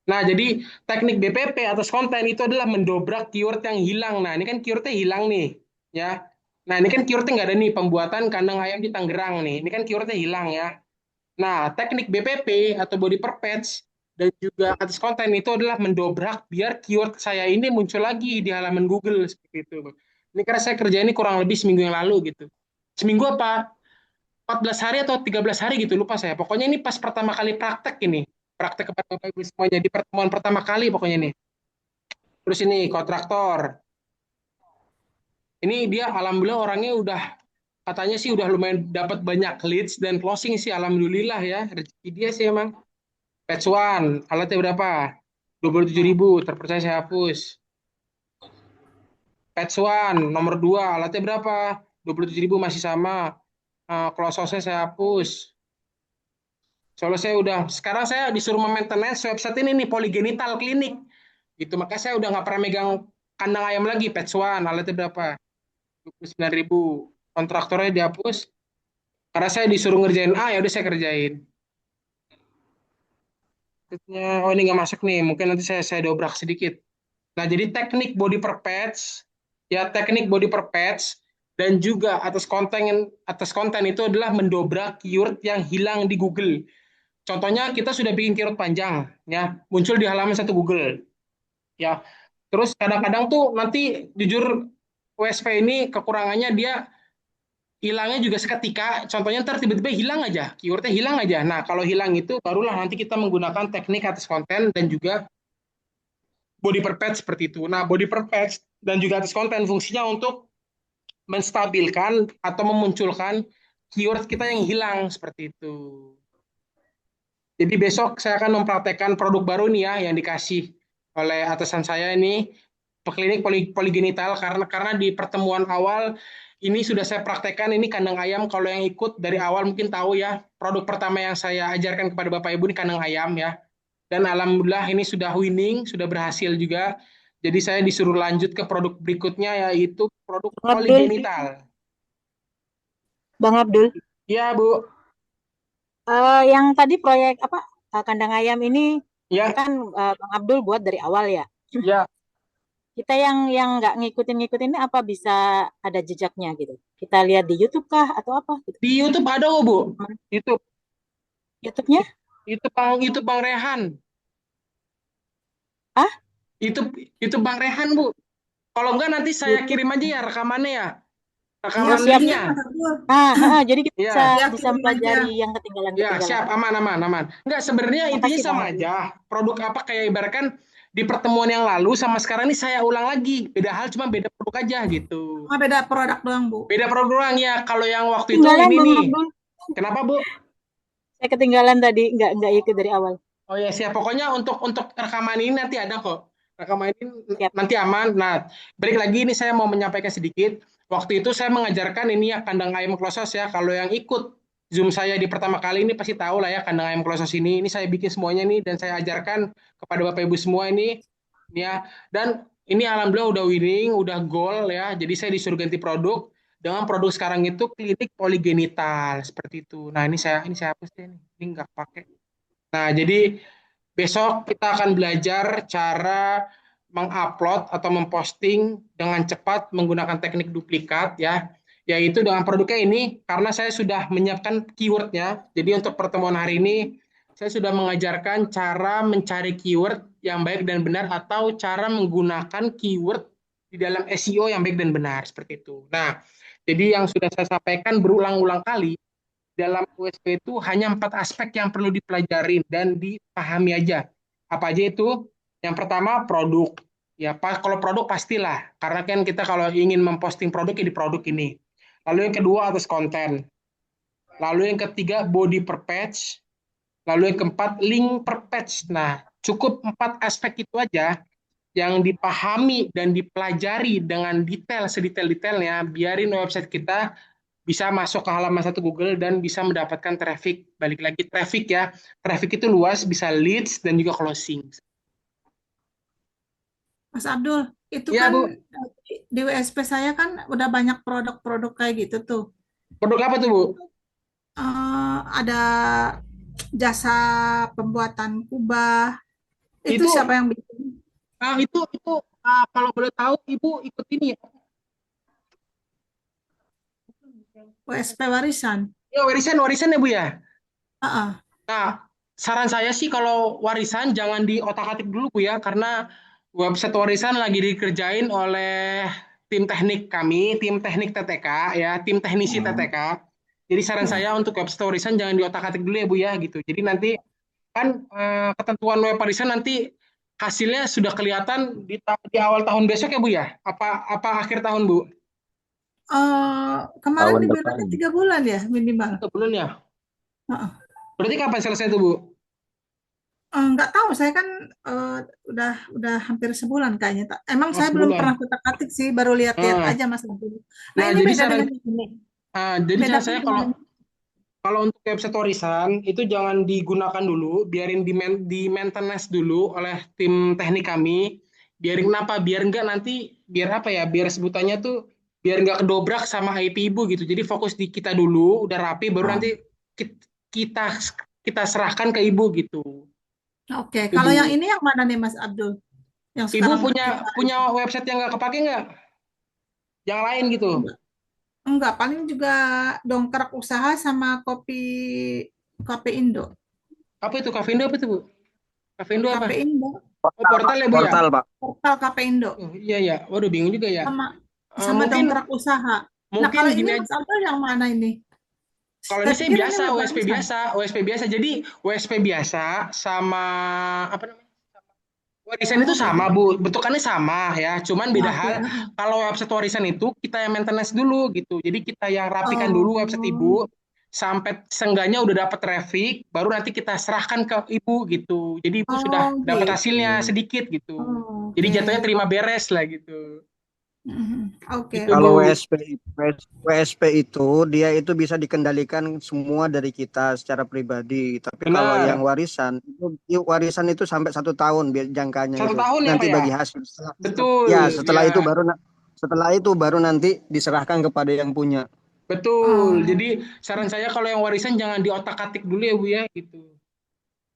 Nah, jadi teknik BPP atas konten itu adalah mendobrak keyword yang hilang. Nah, ini kan keywordnya hilang nih, ya. Nah, ini kan keywordnya nggak ada nih, pembuatan kandang ayam di Tangerang nih. Ini kan keywordnya hilang ya. Nah, teknik BPP atau body per page dan juga atas konten itu adalah mendobrak biar keyword saya ini muncul lagi di halaman Google seperti itu. Ini karena saya kerja ini kurang lebih seminggu yang lalu gitu. Seminggu apa? 14 hari atau 13 hari gitu lupa saya. Pokoknya ini pas pertama kali praktek ini. Praktek kepada Bapak Ibu semuanya di pertemuan pertama kali pokoknya nih. Terus ini kontraktor. Ini dia alhamdulillah orangnya udah katanya sih udah lumayan dapat banyak leads dan closing sih alhamdulillah ya. Rezeki dia sih emang. Patch one, alatnya berapa? 27.000, terpercaya saya hapus. Patch one, nomor 2, alatnya berapa? 27.000 masih sama. Close saya hapus. Soalnya saya udah, sekarang saya disuruh maintenance website ini nih, Polygenital Clinic. Gitu, makanya saya udah nggak pernah megang kandang ayam lagi, Pet One, alatnya berapa? 29.000. Kontraktornya dihapus, karena saya disuruh ngerjain A, ya udah saya kerjain. Oh ini nggak masuk nih, mungkin nanti saya dobrak sedikit. Nah, jadi teknik body per patch, ya teknik body per patch, dan juga atas konten itu adalah mendobrak keyword yang hilang di Google. Contohnya kita sudah bikin keyword panjang, ya muncul di halaman satu Google, ya. Terus kadang-kadang tuh nanti jujur WSP ini kekurangannya dia hilangnya juga seketika. Contohnya ntar tiba-tiba hilang aja, keywordnya hilang aja. Nah kalau hilang itu barulah nanti kita menggunakan teknik atas konten dan juga body per page seperti itu. Nah, body per page dan juga atas konten fungsinya untuk menstabilkan atau memunculkan keyword kita yang hilang seperti itu. Jadi besok saya akan mempraktekkan produk baru nih ya yang dikasih oleh atasan saya ini klinik poligenital karena di pertemuan awal ini sudah saya praktekkan ini kandang ayam. Kalau yang ikut dari awal mungkin tahu ya, produk pertama yang saya ajarkan kepada Bapak Ibu ini kandang ayam ya. Dan alhamdulillah ini sudah winning, sudah berhasil juga. Jadi saya disuruh lanjut ke produk berikutnya yaitu produk Bang Abdul, poligenital. Bang Abdul, Ya, Bu. yang tadi proyek apa kandang ayam ini Ya, kan Bang Abdul buat dari awal ya. ya. Kita yang nggak ngikutin ini apa bisa ada jejaknya gitu? Kita lihat di YouTube kah atau apa gitu? Di YouTube ada kok, Bu. YouTube. YouTube-nya? Itu Bang Rehan. Ah, Itu Bang Rehan, Bu. Kalau enggak nanti saya YouTube. kirim aja ya rekamannya ya. Iya, Rekaman siap. linknya. iya, Mas Abdul. Jadi kita bisa Ya, Iya, bisa kirim aja. mempelajari yang ya ketinggalan-ketinggalan. siap, aman, aman, aman. Enggak, sebenarnya intinya Makasih Bang sama Abdul. aja. Produk apa kayak ibaratkan di pertemuan yang lalu sama sekarang ini saya ulang lagi. Beda hal, cuma beda produk aja gitu. Cuma beda produk doang, Bu. Beda produk doang ya. Kalau yang waktu itu Ketinggalan ini Bang nih. Abdul. Kenapa, Bu? Saya ketinggalan tadi nggak ikut dari awal. Oh ya siap. Pokoknya untuk rekaman ini nanti ada kok. Rekaman ini Siap. nanti aman. Nah, balik lagi ini saya mau menyampaikan sedikit. Waktu itu saya mengajarkan ini ya kandang ayam klosos ya. Kalau yang ikut Zoom saya di pertama kali ini pasti tahu lah ya kandang ayam klosos ini. Ini saya bikin semuanya nih dan saya ajarkan kepada Bapak Ibu semua ini ya. Dan ini alhamdulillah udah winning, udah goal ya. Jadi saya disuruh ganti produk dengan produk sekarang itu klinik poligenital seperti itu. Nah, ini saya hapus deh nih. Ini nggak pakai. Nah, jadi besok kita akan belajar cara mengupload atau memposting dengan cepat menggunakan teknik duplikat ya, yaitu dengan produknya ini karena saya sudah menyiapkan keywordnya. Jadi untuk pertemuan hari ini saya sudah mengajarkan cara mencari keyword yang baik dan benar atau cara menggunakan keyword di dalam SEO yang baik dan benar seperti itu. Nah, jadi yang sudah saya sampaikan berulang-ulang kali dalam USP itu hanya 4 aspek yang perlu dipelajari dan dipahami aja. Apa aja itu? Yang pertama produk. Ya, kalau produk pastilah, karena kan kita kalau ingin memposting produk ya di produk ini. Lalu yang kedua atas konten. Lalu yang ketiga body per page. Lalu yang keempat link per page. Nah, cukup 4 aspek itu aja yang dipahami dan dipelajari dengan detail sedetail-detailnya, biarin website kita bisa masuk ke halaman satu Google dan bisa mendapatkan traffic. Balik lagi traffic ya. Traffic itu luas, bisa leads dan juga closing. Mas Abdul, itu Iya, kan Bu. di WSP saya kan udah banyak produk-produk kayak gitu tuh. Produk apa tuh, Bu? Ada jasa pembuatan kubah. Itu Itu siapa yang bikin? itu kalau boleh tahu Ibu ikut ini ya. WSP Warisan. Ya warisan ya, Bu ya. Heeh. Nah, saran saya sih kalau warisan jangan diotak-atik dulu Bu ya, karena website warisan lagi dikerjain oleh tim teknik kami, tim teknik TTK ya, tim teknisi TTK. Jadi saran saya untuk website warisan jangan diotak-atik dulu ya Bu ya gitu. Jadi nanti kan ketentuan web warisan nanti hasilnya sudah kelihatan di awal tahun besok ya Bu ya? Apa akhir tahun Bu? Kemarin Tahun dibilangnya depan. 3 bulan ya minimal. Sebulan ya? Heeh. Berarti kapan selesai tuh Bu? Nggak tahu, saya kan udah hampir sebulan kayaknya. Emang Oh, saya belum sebulan. pernah kutak-atik sih, baru lihat-lihat Nah, aja Mas Abdul. Nah nah ini jadi beda saran dengan yang ini. jadi Bedanya saya dengan kalau yang Kalau untuk website warisan itu jangan digunakan dulu, biarin di maintenance dulu oleh tim teknik kami. Biarin kenapa? Biar enggak nanti, biar apa ya? Biar sebutannya tuh biar enggak kedobrak sama IP ibu gitu. Jadi fokus di kita dulu, udah rapi, baru Oh, nanti kita kita serahkan ke ibu gitu. oke. Kalau yang Ibu, ini yang mana nih Mas Abdul? Yang ibu sekarang punya kita punya website yang nggak kepake nggak? Yang lain gitu. enggak, enggak, paling juga dongkrak usaha sama kopi kopi Indo. Apa itu? Kavindo apa itu, Bu? Kavindo apa? Kopi Indo, Oh, Portal, Pak. portal ya, Bu ya? Portal, Pak. portal Kopi Indo Oh, iya ya. Waduh, bingung juga ya. sama Mungkin dongkrak usaha. Nah, mungkin kalau ini gini aja. Mas Abdul yang mana ini? Kalau ini Saya saya pikir ini biasa, WSP barusan. biasa, WSP biasa. Jadi WSP biasa sama apa namanya? Warisan itu Oh, sama, beda. Bu. Bentukannya sama ya. Cuman Ya, beda oke. hal. Kalau website warisan itu kita yang maintenance dulu gitu. Jadi kita yang rapikan dulu website Oh, Ibu sampai seenggaknya udah dapat traffic, baru nanti kita serahkan ke Ibu gitu. Jadi Ibu oh sudah dapat gitu. hasilnya sedikit gitu. Oh, Jadi oke. jatuhnya terima beres lah gitu. Oke, Gitu, Kalau Bu. oke. WSP itu dia itu bisa dikendalikan semua dari kita secara pribadi. Tapi kalau yang Benar. warisan itu sampai 1 tahun jangkanya Satu itu. tahun ya, Pak Nanti ya? bagi hasil. Betul, Ya ya. setelah itu baru nanti diserahkan kepada yang punya. Betul. Oh, Jadi saran saya kalau yang warisan jangan diotak-atik dulu ya, Bu ya gitu.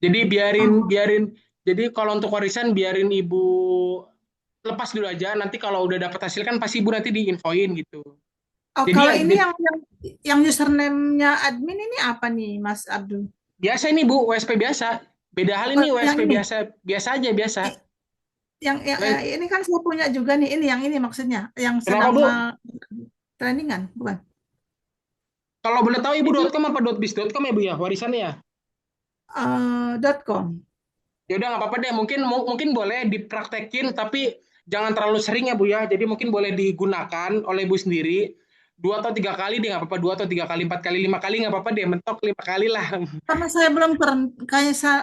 Jadi biarin oh, biarin jadi kalau untuk warisan biarin ibu lepas dulu aja. Nanti kalau udah dapat hasil kan pasti ibu nanti diinfoin gitu. oh, Jadi kalau ya ini yang username-nya admin ini apa nih, Mas Abdul? biasa ini Bu, WSP biasa. Beda hal Oh, ini yang WSP ini, biasa biasa aja biasa. I- yang W- ini kan saya punya juga nih. Ini yang ini maksudnya, yang Kenapa sedang Bu? trendingan, bukan? Kalau boleh tahu Ini ibu.com apa .biz.com ya Bu ya warisannya ya? .com. Ya udah nggak apa-apa deh. Mungkin mungkin boleh dipraktekin tapi jangan terlalu sering ya Bu ya. Jadi mungkin boleh digunakan oleh ibu sendiri 2 atau 3 kali deh nggak apa-apa, 2 atau 3 kali, 4 kali, 5 kali nggak apa-apa deh, mentok 5 kali lah. Karena saya belum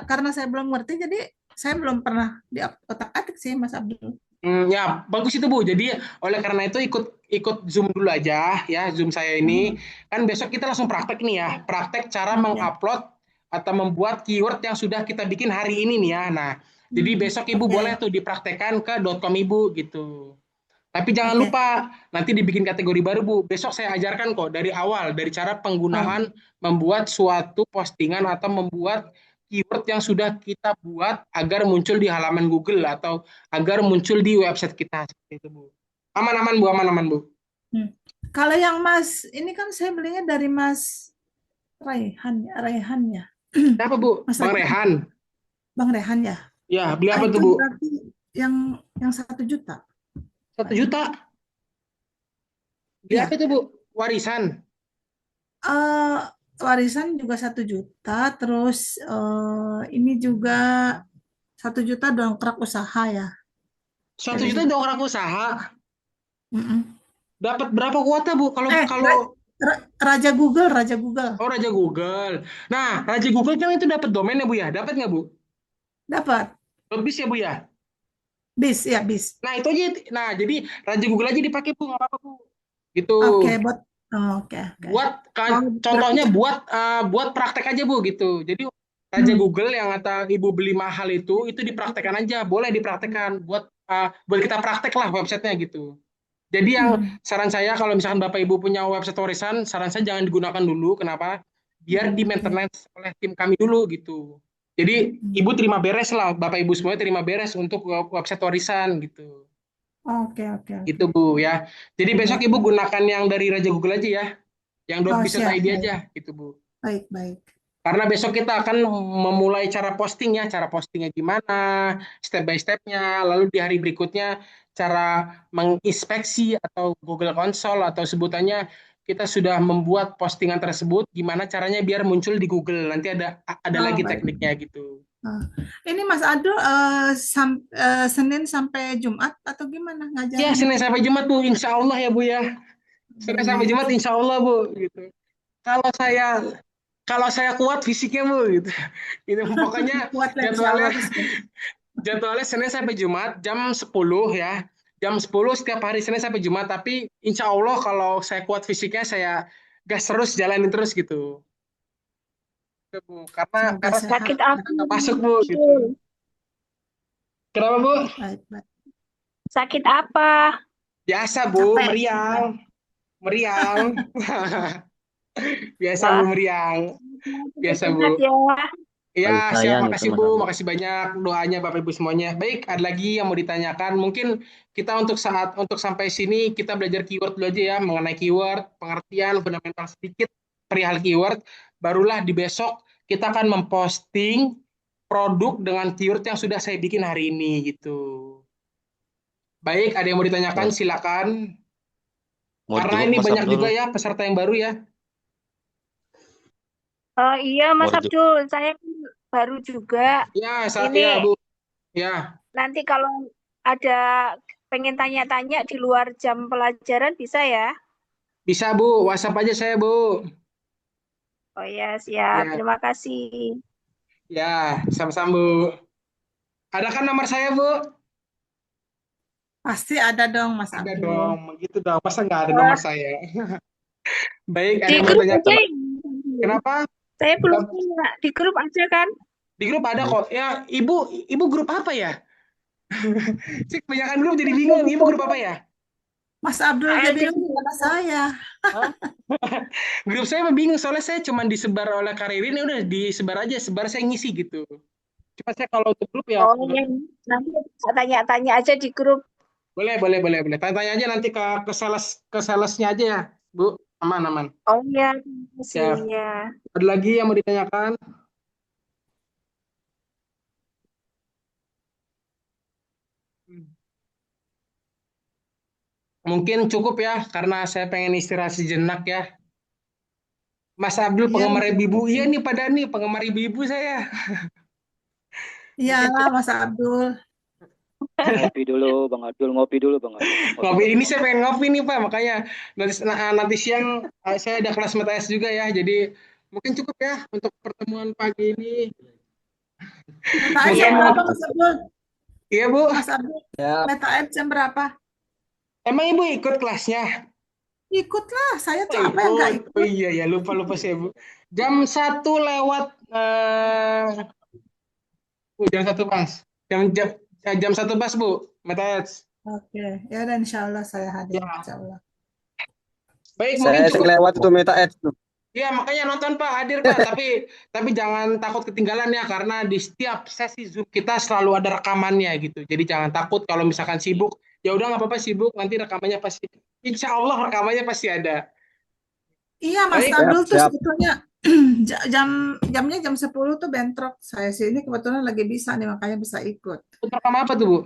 karena saya belum ngerti, jadi saya belum pernah di otak-atik sih, Mas Abdul. Ya bagus itu Bu. Jadi oleh karena itu ikut ikut Zoom dulu aja ya, Zoom saya ini. Hmm, Kan besok kita langsung praktek nih ya, praktek cara oke. mengupload atau membuat keyword yang sudah kita bikin hari ini nih ya. Nah, jadi Hmm, besok Ibu boleh oke, tuh dipraktekkan ke .com Ibu gitu. Tapi jangan oke. lupa nanti dibikin kategori baru Bu. Besok saya ajarkan kok dari awal, dari cara Oh, penggunaan membuat suatu postingan atau membuat keyword yang sudah kita buat agar muncul di halaman Google atau agar muncul di website kita seperti itu Bu. Aman-aman Bu, aman-aman Bu. hmm. Kalau yang Mas, ini kan saya belinya dari Mas Raihan ya. Siapa Bu? Mas Bang Raihan, Rehan. Bang Rehan ya. Ya, beli apa Itu tuh Bu? berarti yang 1 juta, 1 juta. kayaknya. Beli apa Iya. tuh Bu? Warisan. eh Warisan juga 1 juta, terus ini juga 1 juta dongkrak usaha ya. 1 juta Jadi, dongkrak usaha. mm-mm. Dapat berapa kuota Bu? Kalau Eh, kalau Raja Google, Raja Google. Oh, Raja Google. Nah, Raja Google kan itu dapat domain ya, Bu ya? Dapat nggak, Bu? Dapat. Lebih ya, Bu ya? Bis, ya, bis. Nah, itu aja. Nah, jadi Raja Google aja dipakai, Bu. Nggak apa-apa, Bu. Gitu. Oke, oke, oke. Buat, Oh, berarti, contohnya buat praktek aja, Bu, gitu. Jadi, Raja hmm, Google yang kata Ibu beli mahal itu dipraktekkan aja. Boleh dipraktekkan. Buat kita praktek lah websitenya gitu. Jadi yang hmm, saran saya kalau misalkan Bapak Ibu punya website warisan, saran saya jangan digunakan dulu. Kenapa? Biar di oke. maintenance oleh tim kami dulu gitu. Jadi Hmm. Ibu terima beres lah, Bapak Ibu semuanya terima beres untuk website warisan gitu. Oke, oke, Gitu oke. Bu ya. Jadi besok Baik, Ibu baik. gunakan yang dari Raja Google aja ya. Yang Oh, siap, .biz.id baik. aja gitu Bu. Baik, baik. Karena besok kita akan memulai cara posting ya, cara postingnya gimana, step by stepnya, lalu di hari berikutnya cara menginspeksi atau Google Console atau sebutannya kita sudah membuat postingan tersebut, gimana caranya biar muncul di Google. Nanti ada Oh, lagi baik. tekniknya gitu. Ah. Ini Mas Ado Senin sampai Jumat atau gimana Ya, ngajarnya? Senin sampai Jumat Bu, insya Allah ya Bu ya. Senin sampai Baik. Jumat insya Allah Bu, gitu. Kalau saya kalau saya kuat fisiknya Bu, gitu. Gitu. Pokoknya Kuat lah, insya jadwalnya Allah bisa. Jadwalnya Senin sampai Jumat jam 10 ya. Jam 10 setiap hari Senin sampai Jumat. Tapi insya Allah kalau saya kuat fisiknya saya gas terus jalanin terus gitu. Udah, Bu. Karena Semoga sehat. Sakit apa, nggak masuk, Bu, gitu. Jul? Kenapa, Bu? Baik, baik. Sakit apa? Biasa, Bu, Capek. meriang. Meriang. Biasa, Bu, Wah, meriang. Biasa, sehat Bu. ya. Ya, Paling siap. sayang itu Makasih, Mas Bu. Abdul. Makasih banyak doanya Bapak Ibu semuanya. Baik, ada lagi yang mau ditanyakan. Mungkin kita untuk sampai sini kita belajar keyword dulu aja ya, mengenai keyword, pengertian fundamental sedikit perihal keyword. Barulah di besok kita akan memposting produk dengan keyword yang sudah saya bikin hari ini gitu. Baik, ada yang mau ditanyakan? Silakan. Mau Karena dijenguk ini Mas banyak Abdul. juga ya peserta yang baru ya. Oh iya Mas Mau dijenguk. Abdul, saya baru juga. Ya, Ini ya, Bu. Ya, nanti kalau ada pengen tanya-tanya di luar jam pelajaran bisa ya? bisa, Bu. WhatsApp aja saya, Bu. Oh ya, siap. Ya, Terima kasih. ya, sama-sama, Bu. Ada kan nomor saya, Bu? Pasti ada dong, Mas Ada Abdul. dong, begitu dong. Masa nggak ada Wah, nomor saya? Baik, ada di yang mau grup tanya. aja ya. Kenapa? Saya belum punya. Di grup aja kan? Di grup ada kok. Ya, Ibu grup apa ya? Sih, kebanyakan grup jadi bingung. Ibu grup apa ya? Mas Abdul aja ALT. bingung sama saya. Hah? Grup saya mah bingung soalnya saya cuma disebar oleh Karirin, ya udah disebar aja, sebar saya ngisi gitu. Cuma saya kalau untuk grup ya Oh, nanti bisa tanya-tanya aja di grup. boleh. Tanya-tanya aja nanti ke salesnya aja ya, Bu. Aman. Oh iya, terima kasih Ya. ya. Ada lagi yang mau ditanyakan? Mungkin cukup ya, karena saya pengen istirahat sejenak ya. Mas Abdul Iya, penggemar Mas ibu-ibu, Abdul. iya nih pada nih penggemar ibu-ibu saya. Mungkin Iyalah, Mas Abdul. Ngopi dulu Bang Abdul, ngopi dulu Bang Abdul. ngopi ini Bang saya Abdul. pengen ngopi nih Pak, makanya nanti siang saya ada kelas MTS juga ya, jadi mungkin cukup ya untuk pertemuan pagi ini. Meta X Semoga jam Iya. berapa, Mas Abdul? Iya Bu, Mas Abdul, Ya, Meta X jam berapa? emang Ibu ikut kelasnya? Ikutlah, saya Oh, tuh apa yang nggak ikut. Oh ikut? iya ya, lupa saya Bu. Jam 1 lewat jam 1 pas. Jam 1 pas Bu, MTS. Oke, ya dan insya Allah saya hadir, Ya, insya Allah. baik mungkin saya sering cukup. lewat itu Meta Ads tuh. Iya, makanya nonton Pak, hadir Pak. Tapi jangan takut ketinggalan ya, karena di setiap sesi Zoom kita selalu ada rekamannya gitu. Jadi jangan takut kalau misalkan sibuk. Ya udah nggak apa-apa sibuk, nanti rekamannya pasti. Insya Allah rekamannya pasti ada. Iya, Mas Baik, Abdul tuh Siap. sebetulnya jamnya jam 10 tuh bentrok. Saya sih ini kebetulan lagi bisa nih, makanya bisa ikut. untuk rekam apa tuh Bu?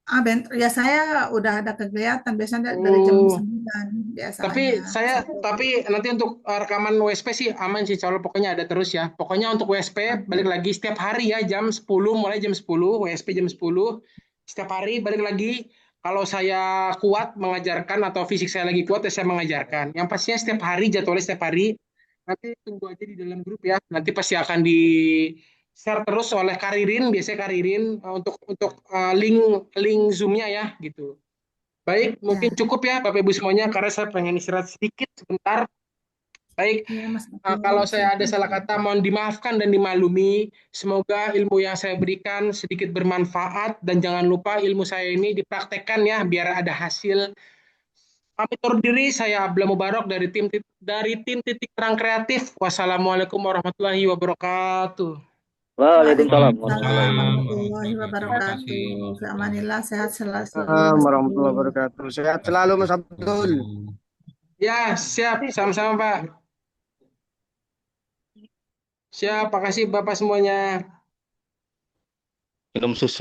Bentrok ya, saya udah ada kegiatan biasanya dari jam Oh, 9 biasanya. tapi nanti untuk rekaman WSP sih aman sih, kalau pokoknya ada terus ya. Pokoknya untuk WSP balik lagi setiap hari ya, jam 10, mulai jam 10, WSP jam 10. Setiap hari balik lagi. Kalau saya kuat mengajarkan atau fisik saya lagi kuat, ya saya mengajarkan. Yang pastinya setiap hari, jadwalnya setiap hari. Nanti tunggu aja di dalam grup ya. Nanti pasti akan di share terus oleh Karirin, biasanya Karirin untuk link link Zoom-nya ya gitu. Baik, mungkin Ya, cukup ya Bapak Ibu semuanya, karena saya pengen istirahat sedikit sebentar. Baik, ya Mas Abdul. kalau saya ada salah kata mohon dimaafkan dan dimaklumi. Semoga ilmu yang saya berikan sedikit bermanfaat, dan jangan lupa ilmu saya ini dipraktekkan ya biar ada hasil. Pamit undur diri, saya Abdullah Mubarak dari tim Titik Terang Kreatif. Wassalamualaikum warahmatullahi wabarakatuh. Waalaikumsalam Waalaikumsalam warahmatullahi warahmatullahi Terima kasih. wabarakatuh. Amanillah, sehat selalu Mas Warahmatullahi Abdul. wabarakatuh. Sehat selalu Mas Abdul. Ya, siap. Sama-sama Pak. Siap, makasih Bapak semuanya. Minum susu.